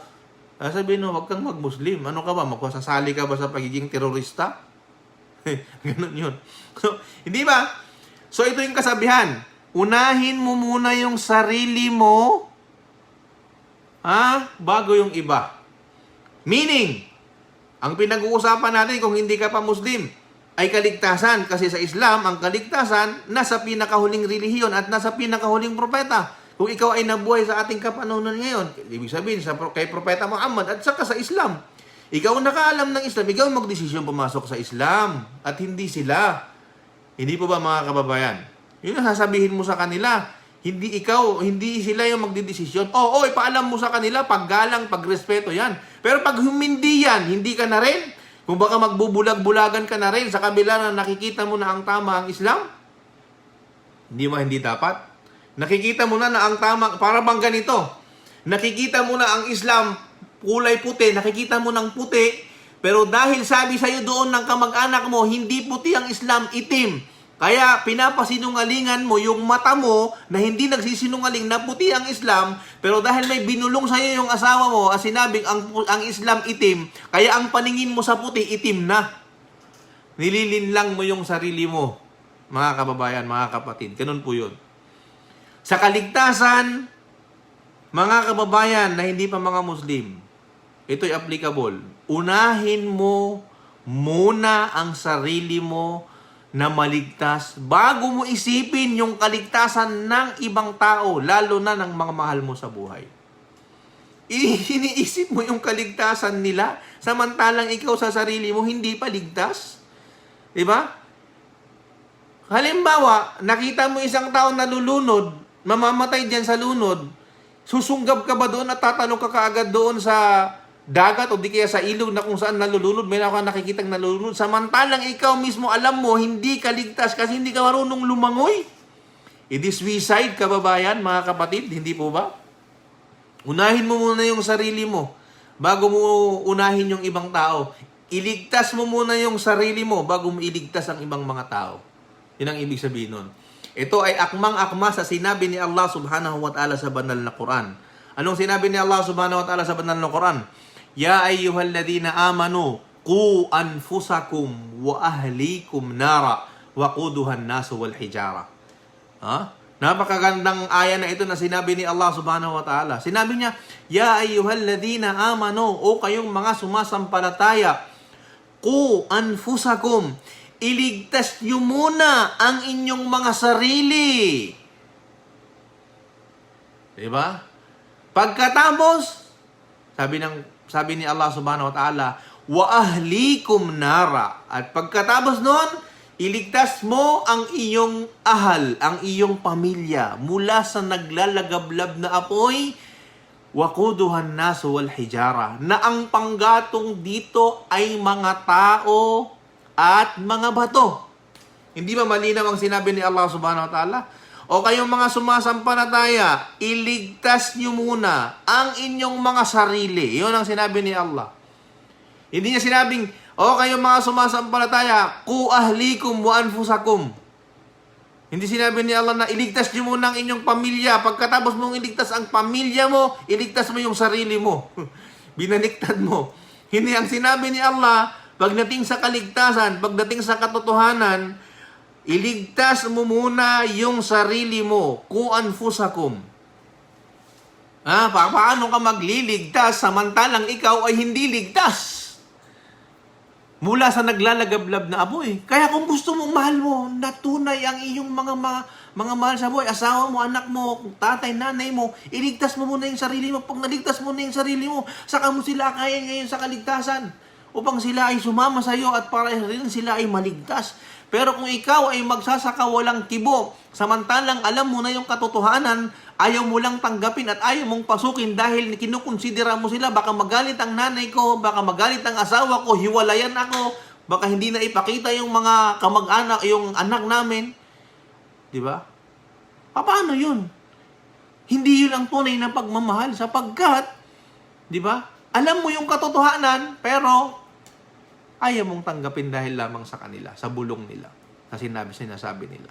sabihin mo, wag kang magmuslim. Ano ka ba? Magsasali ka ba sa pagiging terorista? Ganun yun. So, hindi ba? So, ito yung kasabihan. Unahin mo muna yung sarili mo bago yung iba. Meaning, ang pinag-uusapan natin kung hindi ka pa Muslim ay kaligtasan. Kasi sa Islam, ang kaligtasan nasa pinakahuling relihiyon at nasa pinakahuling propeta. Kung ikaw ay nabuhay sa ating kapanahunan ngayon, ibig sabihin kay Propeta Muhammad at saka sa Islam. Ikaw nakaalam ng Islam, ikaw magdesisyon pumasok sa Islam at hindi sila. Hindi po ba mga kababayan? Yun ang sasabihin mo sa kanila. Hindi sila yung magdidesisyon. Ipaalam mo sa kanila, paggalang, pagrespeto yan. Pero pag humindi yan, hindi ka na rin. Kung baka magbubulag-bulagan ka na rin sa kabila na nakikita mo na ang tama ang Islam, hindi dapat. Nakikita mo na ang tama, para bang ganito. Nakikita mo na ang Islam, kulay puti, nakikita mo ng puti, pero dahil sabi sa'yo doon ng kamag-anak mo, hindi puti ang Islam, itim. Kaya pinapasinungalingan mo yung mata mo na hindi nagsisinungaling na puti ang Islam, pero dahil may binulong sa'yo yung asawa mo at sinabing ang Islam itim, kaya ang paningin mo sa puti itim na. Nililinlang mo yung sarili mo, mga kababayan, mga kapatid. Ganun po yun. Sa kaligtasan, mga kababayan na hindi pa mga Muslim, ito'y applicable. Unahin mo muna ang sarili mo na maligtas bago mo isipin yung kaligtasan ng ibang tao, lalo na ng mga mahal mo sa buhay. Iniisip mo yung kaligtasan nila, samantalang ikaw sa sarili mo hindi pa ligtas. Diba? Halimbawa, nakita mo isang tao na lulunod, mamamatay dyan sa lunod, Susunggab ka ba doon at tatalong ka kaagad doon sa dagat o di kaya sa ilog na kung saan nalulunod? May nakikitang nalulunod. Samantalang ikaw mismo alam mo, hindi ka ligtas kasi hindi ka marunong lumangoy. It is suicide, kababayan, mga kapatid, hindi po ba? Unahin mo muna yung sarili mo bago mo unahin yung ibang tao. Iligtas mo muna yung sarili mo bago mo iligtas ang ibang mga tao. Yun ang ibig sabihin nun. Ito ay akmang-akma sa sinabi ni Allah subhanahu wa ta'ala sa banal na Quran. Anong sinabi ni Allah subhanahu wa ta'ala sa banal na Quran? Ya ayyuhalladhina amanu, qu anfusakum wa ahlikum nara wa quduhan nasu wal hijara. Napakagandang aya na ito na sinabi ni Allah subhanahu wa ta'ala. Sinabi niya, ya ayyuhalladhina amanu, o kayong mga sumasampalataya, qu anfusakum, iligtas nyo muna ang inyong mga sarili. Diba? Pagkatapos, sabi ni Allah subhanahu wa ta'ala, wa ahlikum nara. At pagkatapos nun, iligtas mo ang iyong ahal, ang iyong pamilya, mula sa naglalagablab na apoy, waquduhan nasu wal hijara, na ang panggatong dito ay mga tao at mga bato. Hindi ba malinaw ang sinabi ni Allah subhanahu wa ta'ala? O kayong mga sumasampalataya, iligtas nyo muna ang inyong mga sarili. Yun ang sinabi ni Allah. Hindi niya sinabing, o kayong mga sumasampalataya, qu ahlikum wa anfusakum. Hindi sinabi ni Allah na iligtas nyo muna ang inyong pamilya. Pagkatapos mong iligtas ang pamilya mo, iligtas mo yung sarili mo. Binaliktad mo. Hindi ang sinabi ni Allah, pagdating sa kaligtasan, pagdating sa katotohanan, iligtas mo muna yung sarili mo. Qu anfusakum. Paano ka magliligtas samantalang ikaw ay hindi ligtas? Mula sa naglalagablab na apoy. Kaya kung gusto mong mahal mo, natunay ang iyong mga mahal sa buhay, asawa mo, anak mo, tatay, nanay mo, iligtas mo muna yung sarili mo. Pag naligtas mo na yung sarili mo, saka mo sila kaya ngayon sa kaligtasan. Upang sila ay sumama sa iyo at para rin sila ay maligtas. Pero kung ikaw ay magsasaka walang kibo, samantalang alam mo na yung katotohanan, ayaw mo lang tanggapin at ayaw mong pasukin dahil kinukonsidera mo sila, baka magalit ang nanay ko, baka magalit ang asawa ko, hiwalayan ako, baka hindi na ipakita yung mga kamag-anak, yung anak namin. Di ba? Paano yun? Hindi yun ang tunay na pagmamahal sapagkat, di ba? Alam mo yung katotohanan, pero ayaw mong tanggapin dahil lamang sa kanila, sa bulong nila, na sinasabi nila.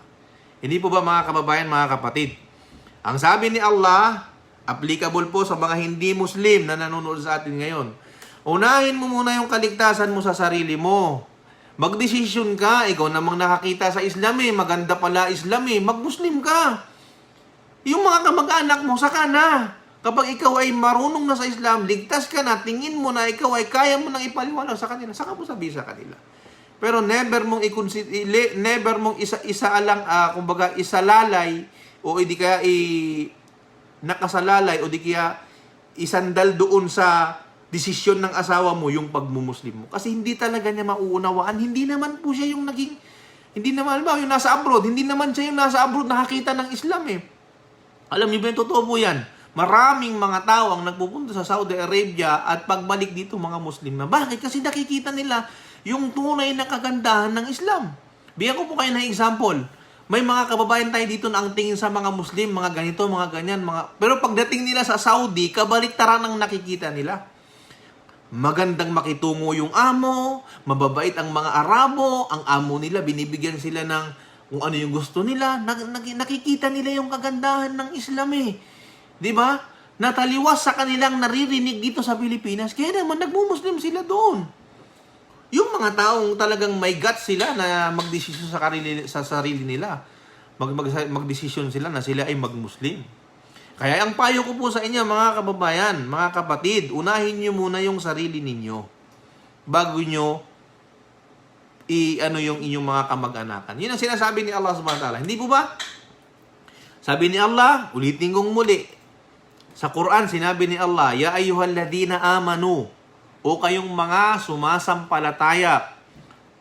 Hindi po ba mga kababayan, mga kapatid? Ang sabi ni Allah, applicable po sa mga hindi Muslim na nanonood sa atin ngayon. Unahin mo muna yung kaligtasan mo sa sarili mo. Magdesisyon ka, ikaw namang nakakita sa Islam maganda pala Islam mag-Muslim ka. Yung mga kamag-anak mo, saka na. Kapag ikaw ay marunong na sa Islam, ligtas ka na, tingin mo na ikaw ay kaya mo nang ipaliwanag sa kanila, saka mo sabihin sa kanila. Pero never mong kumbaga isalalay o di kaya nakasalalay o di kaya isandal doon sa desisyon ng asawa mo yung pagmumuslim mo. Kasi hindi talaga niya mauunawaan. Hindi naman po siya yung hindi naman yung nasa abroad, hindi naman siya yung nasa abroad nakakita ng Islam Alam niyo ba yung totoo po yan? Maraming mga tao ang nagpupunta sa Saudi Arabia at pagbalik dito mga Muslim na. Bakit? Kasi nakikita nila yung tunay na kagandahan ng Islam. Bigyan ko po kayo ng example. May mga kababayan tayo dito na ang tingin sa mga Muslim, mga ganito, mga ganyan, pero pagdating nila sa Saudi, kabaliktaran ang nakikita nila. Magandang makitungo yung amo, mababait ang mga Arabo, ang amo nila, binibigyan sila ng kung ano yung gusto nila, nakikita nila yung kagandahan ng Islam Di ba? Nataliwas sa kanilang naririnig dito sa Pilipinas, kaya naman nagmumuslim sila doon. Yung mga taong talagang may guts sila na magdesisyon sa sarili nila, magdesisyon sila na sila ay magmuslim. Kaya ang payo ko po sa inyo mga kababayan, mga kapatid, unahin nyo muna yung sarili ninyo bago nyo yung inyong mga kamag-anakan. Yun ang sinasabi ni Allah subhanahu wa ta'ala. Hindi po ba? Sabi ni Allah, ulitin kong muli, sa Quran, sinabi ni Allah, ya ayyuhalladhina amanu, o kayong mga sumasampalataya,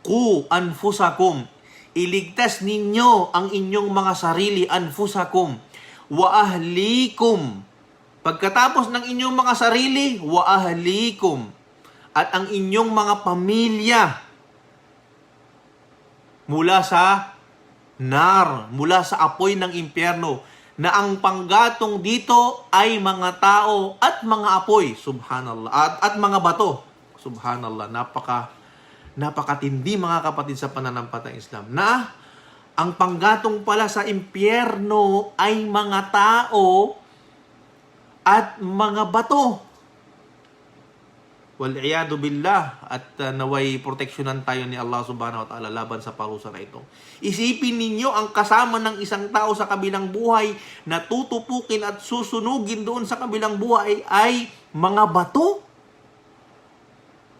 qu anfusakum, iligtas ninyo ang inyong mga sarili, anfusakum, wa ahlikum, Pagkatapos ng inyong mga sarili, wa ahlikum, at ang inyong mga pamilya mula sa nar, mula sa apoy ng impyerno, na ang panggatong dito ay mga tao at mga apoy, subhanallah, at mga bato, subhanallah. Napakatindi mga kapatid sa pananampalatayang Islam, na ang panggatong pala sa impyerno ay mga tao at mga bato. Wal'iyadu billah. At naway proteksyonan tayo ni Allah subhanahu wa ta'ala laban sa parusa na ito. Isipin ninyo ang kasama ng isang tao sa kabilang buhay na tutupukin at susunugin doon sa kabilang buhay ay mga bato.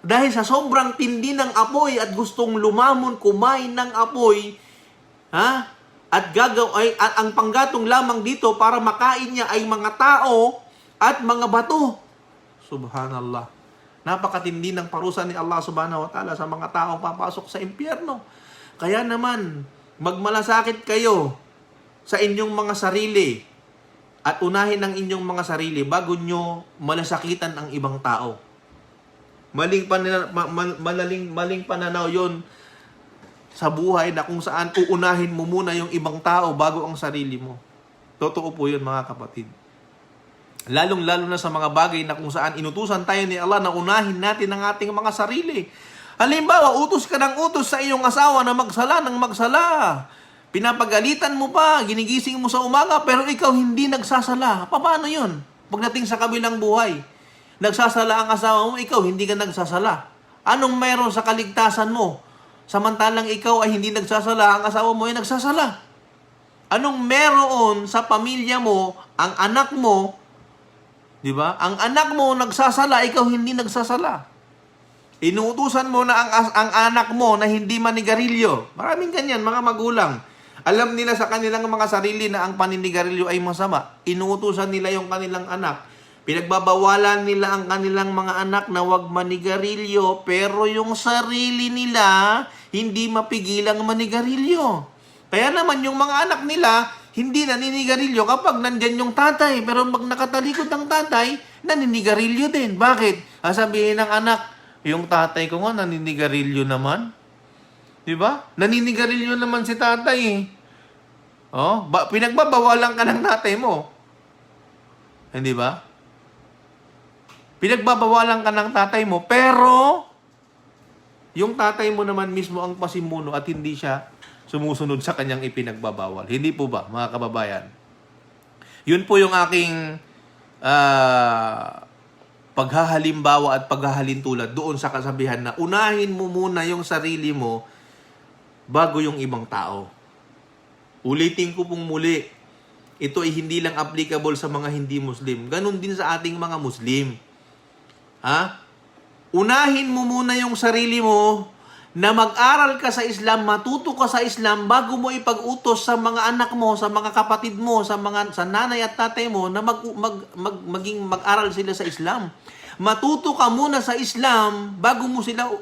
Dahil sa sobrang tindi ng apoy at gustong lumamon, kumain ng apoy, at ang panggatong lamang dito para makain niya ay mga tao at mga bato. Subhanallah. Napakatindi ng parusa ni Allah subhanahu wa ta'ala sa mga taong papasok sa impyerno. Kaya naman, magmalasakit kayo sa inyong mga sarili at unahin ang inyong mga sarili bago nyo malasakitan ang ibang tao. Maling pananaw yon sa buhay na kung saan uunahin mo muna yung ibang tao bago ang sarili mo. Totoo po yun mga kapatid. Lalong-lalo na sa mga bagay na kung saan inutusan tayo ni Allah na unahin natin ang ating mga sarili. Halimbawa, utos ka ng utos sa iyong asawa na magsala ng magsala. Pinapagalitan mo pa, ginigising mo sa umaga, pero ikaw hindi nagsasala. Paano yun? Pagdating sa kabilang buhay, nagsasala ang asawa mo, ikaw hindi ka nagsasala. Anong mayroon sa kaligtasan mo? Samantalang ikaw ay hindi nagsasala, ang asawa mo ay nagsasala. Anong meron sa pamilya mo, ang anak mo, di ba? Ang anak mo nagsasala, ikaw hindi nagsasala. Inuutusan mo na ang anak mo na hindi manigarilyo. Maraming ganyan, mga magulang. Alam nila sa kanilang mga sarili na ang paninigarilyo ay masama. Inuutusan nila yung kanilang anak. Pinagbabawalan nila ang kanilang mga anak na huwag manigarilyo, pero yung sarili nila hindi mapigilang manigarilyo. Kaya naman yung mga anak nila hindi naninigarilyo kapag nandyan yung tatay. Pero pag nakatalikod ng tatay, naninigarilyo din. Bakit? Sabihin ng anak, yung tatay ko nga naninigarilyo naman. Diba? Naninigarilyo naman si tatay. Pinagbabawalan ka ng tatay mo. Hindi ba? Pinagbabawalan ka ng tatay mo, pero yung tatay mo naman mismo ang pasimuno at hindi siya sumusunod sa kanyang ipinagbabawal. Hindi po ba, mga kababayan? Yun po yung aking paghahalimbawa at paghahalintulad doon sa kasabihan na unahin mo muna yung sarili mo bago yung ibang tao. Ulitin ko pong muli, ito ay hindi lang applicable sa mga hindi Muslim. Ganon din sa ating mga Muslim. Unahin mo muna yung sarili mo na mag-aral ka sa Islam, matuto ka sa Islam bago mo ipag-utos sa mga anak mo, sa mga kapatid mo, sa nanay at tatay mo na mag-aral sila sa Islam. Matuto ka muna sa Islam bago mo sila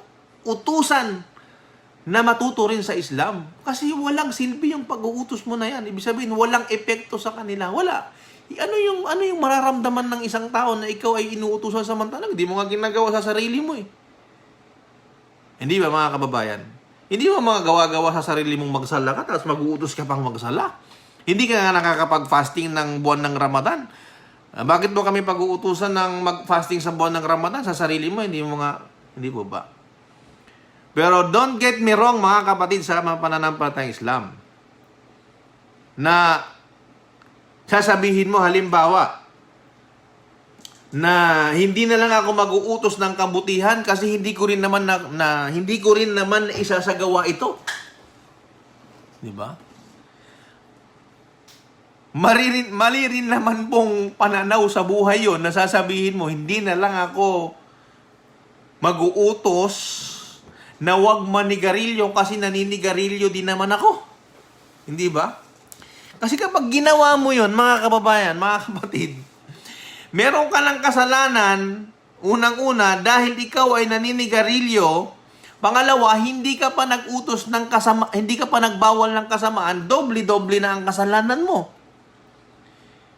utusan na matuto rin sa Islam. Kasi walang silbi yung pag-uutos mo na yan. Ibig sabihin, walang epekto sa kanila. Wala. Ano yung mararamdaman ng isang tao na ikaw ay inuutusan samantalang hindi mo nga ginagawa sa sarili mo eh. Hindi ba mga kababayan? Hindi mo mga gawa-gawa sa sarili mong magsala ka tapos mag-uutos ka pang magsala. Hindi ka nga nakakapag-fasting ng buwan ng Ramadan. Bakit mo kami pag-uutusan ng mag-fasting sa buwan ng Ramadan sa sarili mo? Hindi po ba? Pero don't get me wrong mga kapatid sa mga pananampalatayang Islam. Na sasabihin mo halimbawa na hindi na lang ako mag-uutos ng kabutihan kasi hindi ko rin naman isasagawa ito. 'Di ba? Mali rin naman pong pananaw sa buhay 'yon na sasabihin mo hindi na lang ako mag-uutos na wag manigarilyo kasi naninigarilyo din naman ako. Hindi ba? Kasi kapag ginawa mo 'yon, mga kababayan, mga kapatid, meron ka ng kasalanan, unang-una, dahil ikaw ay naninigarilyo. Pangalawa, hindi ka pa nag-utos ng hindi ka pa nagbawal ng kasamaan, doble-doble na ang kasalanan mo.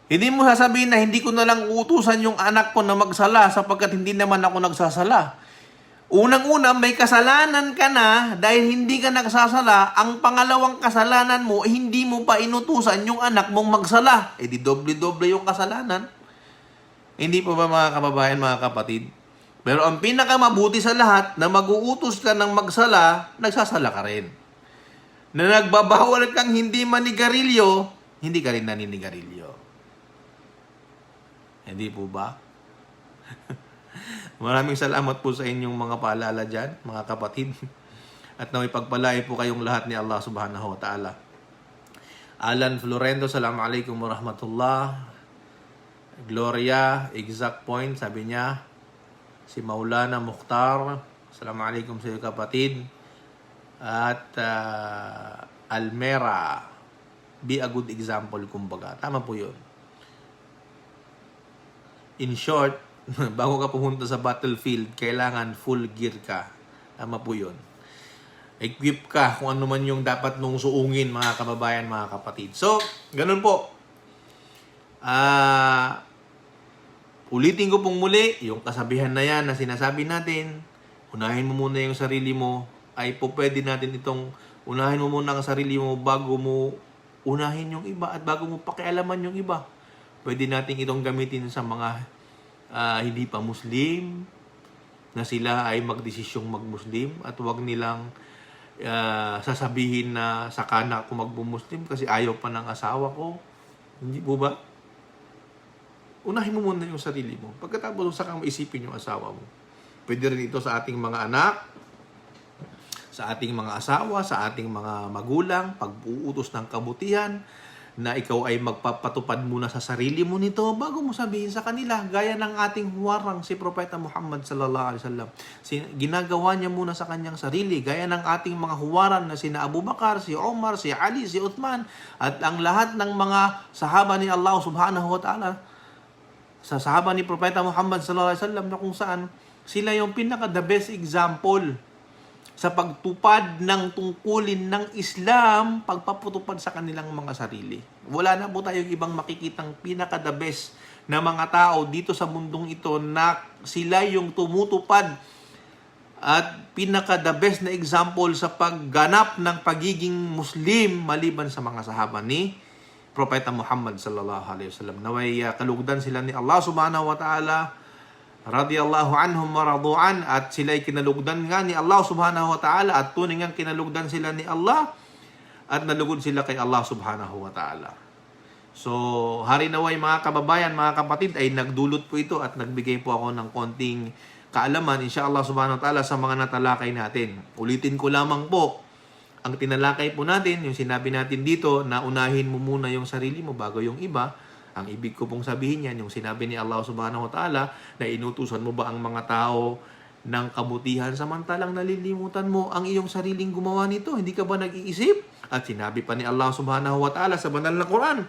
Hindi mo sasabihin na hindi ko na lang utusan yung anak ko na magsala sapagkat hindi naman ako nagsasala. Unang-una, may kasalanan ka na dahil hindi ka nagsasala. Ang pangalawang kasalanan mo, hindi mo pa inutusan yung anak mong magsala. Eh di doble-doble yung kasalanan. Hindi po ba mga kababayan, mga kapatid? Pero ang pinakamabuti sa lahat, na mag-uutos ka ng magsala, nagsasala ka rin. Na nagbabawal kang hindi manigarilyo, hindi ka rin naninigarilyo. Hindi po ba? Maraming salamat po sa inyong mga paalala dyan, mga kapatid. At naway pagpalain po kayong lahat ni Allah subhanahu wa ta'ala. Alan Florendo, assalamualaikum warahmatullah. Gloria, exact point, sabi niya. Si Maulana Mukhtar, assalamualaikum sa iyo kapatid. At Almera, be a good example, kumbaga. Tama po yun. In short, bago ka pumunta sa battlefield, kailangan full gear ka. Tama po yun. Equip ka kung ano man yung dapat nung suungin, mga kababayan, mga kapatid. So, ganun po. Ulitin ko pong muli, yung kasabihan na yan na sinasabi natin, unahin mo muna yung sarili mo, ay po pwede natin itong unahin mo muna ang sarili mo bago mo unahin yung iba at bago mo pakialaman yung iba. Pwede natin itong gamitin sa mga hindi pa Muslim, na sila ay magdesisyong mag-Muslim at huwag nilang sasabihin na saka na ako mag-Muslim kasi ayaw pa ng asawa ko. Hindi po ba? Unahin mo muna yung sarili mo. Pagkatapos saka maisipin yung asawa mo. Pwede rin ito sa ating mga anak, sa ating mga asawa, sa ating mga magulang, pag-uutos ng kabutihan, na ikaw ay magpapatupad muna sa sarili mo nito bago mo sabihin sa kanila. Gaya ng ating huwarang si Propeta Muhammad sallallahu alaihi wasallam. Ginagawa niya muna sa kanyang sarili. Gaya ng ating mga huwaran na sina Abu Bakar, si Omar, si Ali, si Uthman, at ang lahat ng mga sahaba ni Allah subhanahu wa ta'ala, sa sahaba ni Propeta Muhammad sallallahu alaihi wasallam, na kung saan sila yung pinaka-the best example sa pagtupad ng tungkulin ng Islam, pagpapatupad sa kanilang mga sarili. Wala na po tayong ibang makikitang pinaka-the best na mga tao dito sa mundong ito na sila yung tumutupad at pinaka-the best na example sa pagganap ng pagiging Muslim maliban sa mga sahaba ni Propeta Muhammad sallallahu alaihi wasallam. Naway kalugdan sila ni Allah subhanahu wa ta'ala, radiyallahu anhum wa radu'an, at sila'y kinalugdan nga ni Allah subhanahu wa ta'ala at tunay ngang kinalugdan sila ni Allah at nalugod sila kay Allah subhanahu wa ta'ala. So, hari naway mga kababayan, mga kapatid, ay nagdulot po ito at nagbigay po ako ng konting kaalaman, insyaAllah subhanahu wa ta'ala, sa mga natalakay natin. Ulitin ko lamang po, ang tinalakay po natin, yung sinabi natin dito, na unahin mo muna yung sarili mo bago yung iba. Ang ibig ko pong sabihin yan, yung sinabi ni Allah subhanahu wa ta'ala, na inutusan mo ba ang mga tao ng kabutihan samantalang nalilimutan mo ang iyong sariling gumawa nito? Hindi ka ba nag-iisip? At sinabi pa ni Allah subhanahu wa ta'ala sa banal na Quran,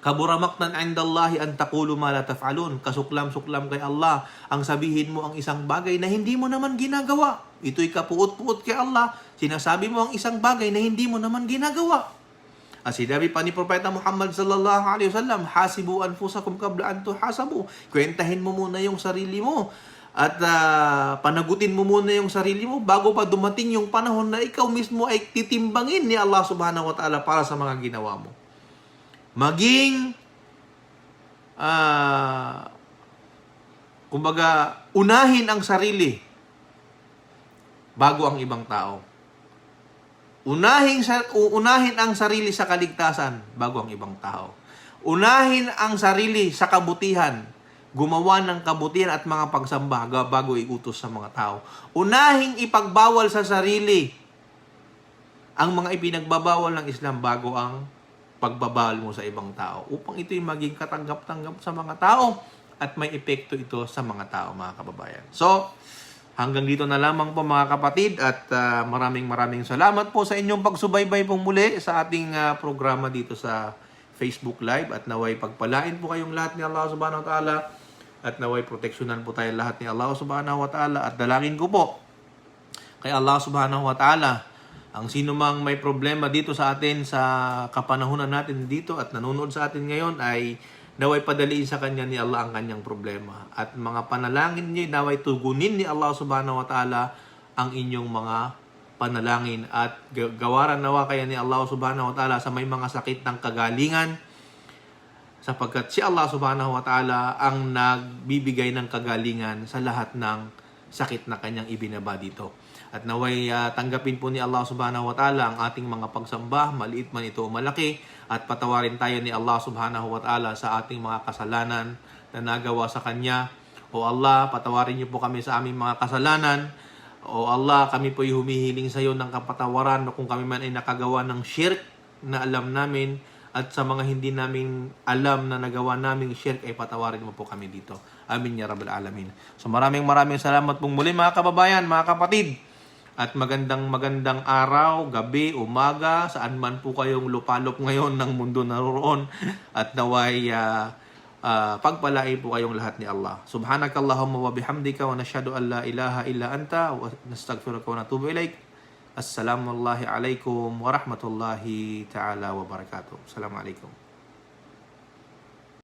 kabura maqtan 'indallahi an taqulu ma la taf'alun. Kasuklam-suklam kay Allah ang sabihin mo ang isang bagay na hindi mo naman ginagawa. Ito'y kapuot-puot kay Allah. Sinasabi mo ang isang bagay na hindi mo naman ginagawa. At sinabi pa ni Propeta Muhammad sallallahu alaihi wasallam, hasibu anfusakum qabla an tuhasabu. Kwentahin mo muna yung sarili mo at panagutin mo muna yung sarili mo bago pa dumating yung panahon na ikaw mismo ay titimbangin ni Allah subhanahu wa ta'ala para sa mga ginawa mo. Maging kumbaga, unahin ang sarili bago ang ibang tao. Unahin ang sarili sa kaligtasan bago ang ibang tao. Unahin ang sarili sa kabutihan, gumawa ng kabutihan at mga pagsamba bago iutos sa mga tao. Unahing ipagbawal sa sarili ang mga ipinagbabawal ng Islam bago ang pagbabawal mo sa ibang tao, upang ito'y maging katanggap-tanggap sa mga tao at may epekto ito sa mga tao, mga kababayan. So, hanggang dito na lamang po mga kapatid, at maraming salamat po sa inyong pagsubaybay pong muli sa ating programa dito sa Facebook Live, at naway pagpalain po kayong lahat ni Allah subhanahu wa ta'ala, at naway proteksyonan po tayo lahat ni Allah subhanahu wa ta'ala, at dalangin ko po kay Allah subhanahu wa ta'ala Ang sino mang may problema dito sa atin sa kapanahunan natin dito at nanonood sa atin ngayon ay naway padaliin sa kanya ni Allah ang kanyang problema. At mga panalangin niyo, naway tugunin ni Allah subhanahu wa ta'ala ang inyong mga panalangin. At gawaran nawa kaya ni Allah subhanahu wa ta'ala sa may mga sakit ng kagalingan, sapagkat si Allah subhanahu wa ta'ala ang nagbibigay ng kagalingan sa lahat ng sakit na kanyang ibinaba dito. At naway tanggapin po ni Allah subhanahu wa ta'ala ang ating mga pagsamba, maliit man ito o malaki, at patawarin tayo ni Allah subhanahu wa ta'ala sa ating mga kasalanan na nagawa sa Kanya. O Allah, patawarin niyo po kami sa aming mga kasalanan. O Allah, kami po humihiling sa iyo ng kapatawaran kung kami man ay nakagawa ng shirk na alam namin, at sa mga hindi namin alam na nagawa naming shirk ay patawarin mo po kami dito. Amin ya Rabbal Alamin. So maraming salamat pong muli mga kababayan, mga kapatid. At magandang araw, gabi, umaga, saan man po kayong lupalop ngayon ng mundo naroon. At naway pagpalain po kayong lahat ni Allah. Subhanakallahumma wa bihamdika wa nashhadu an la ilaha illa anta wa nastaghfiruka wa natubu ilaik. Assalamualaikum warahmatullahi ta'ala wabarakatuh. Assalamualaikum.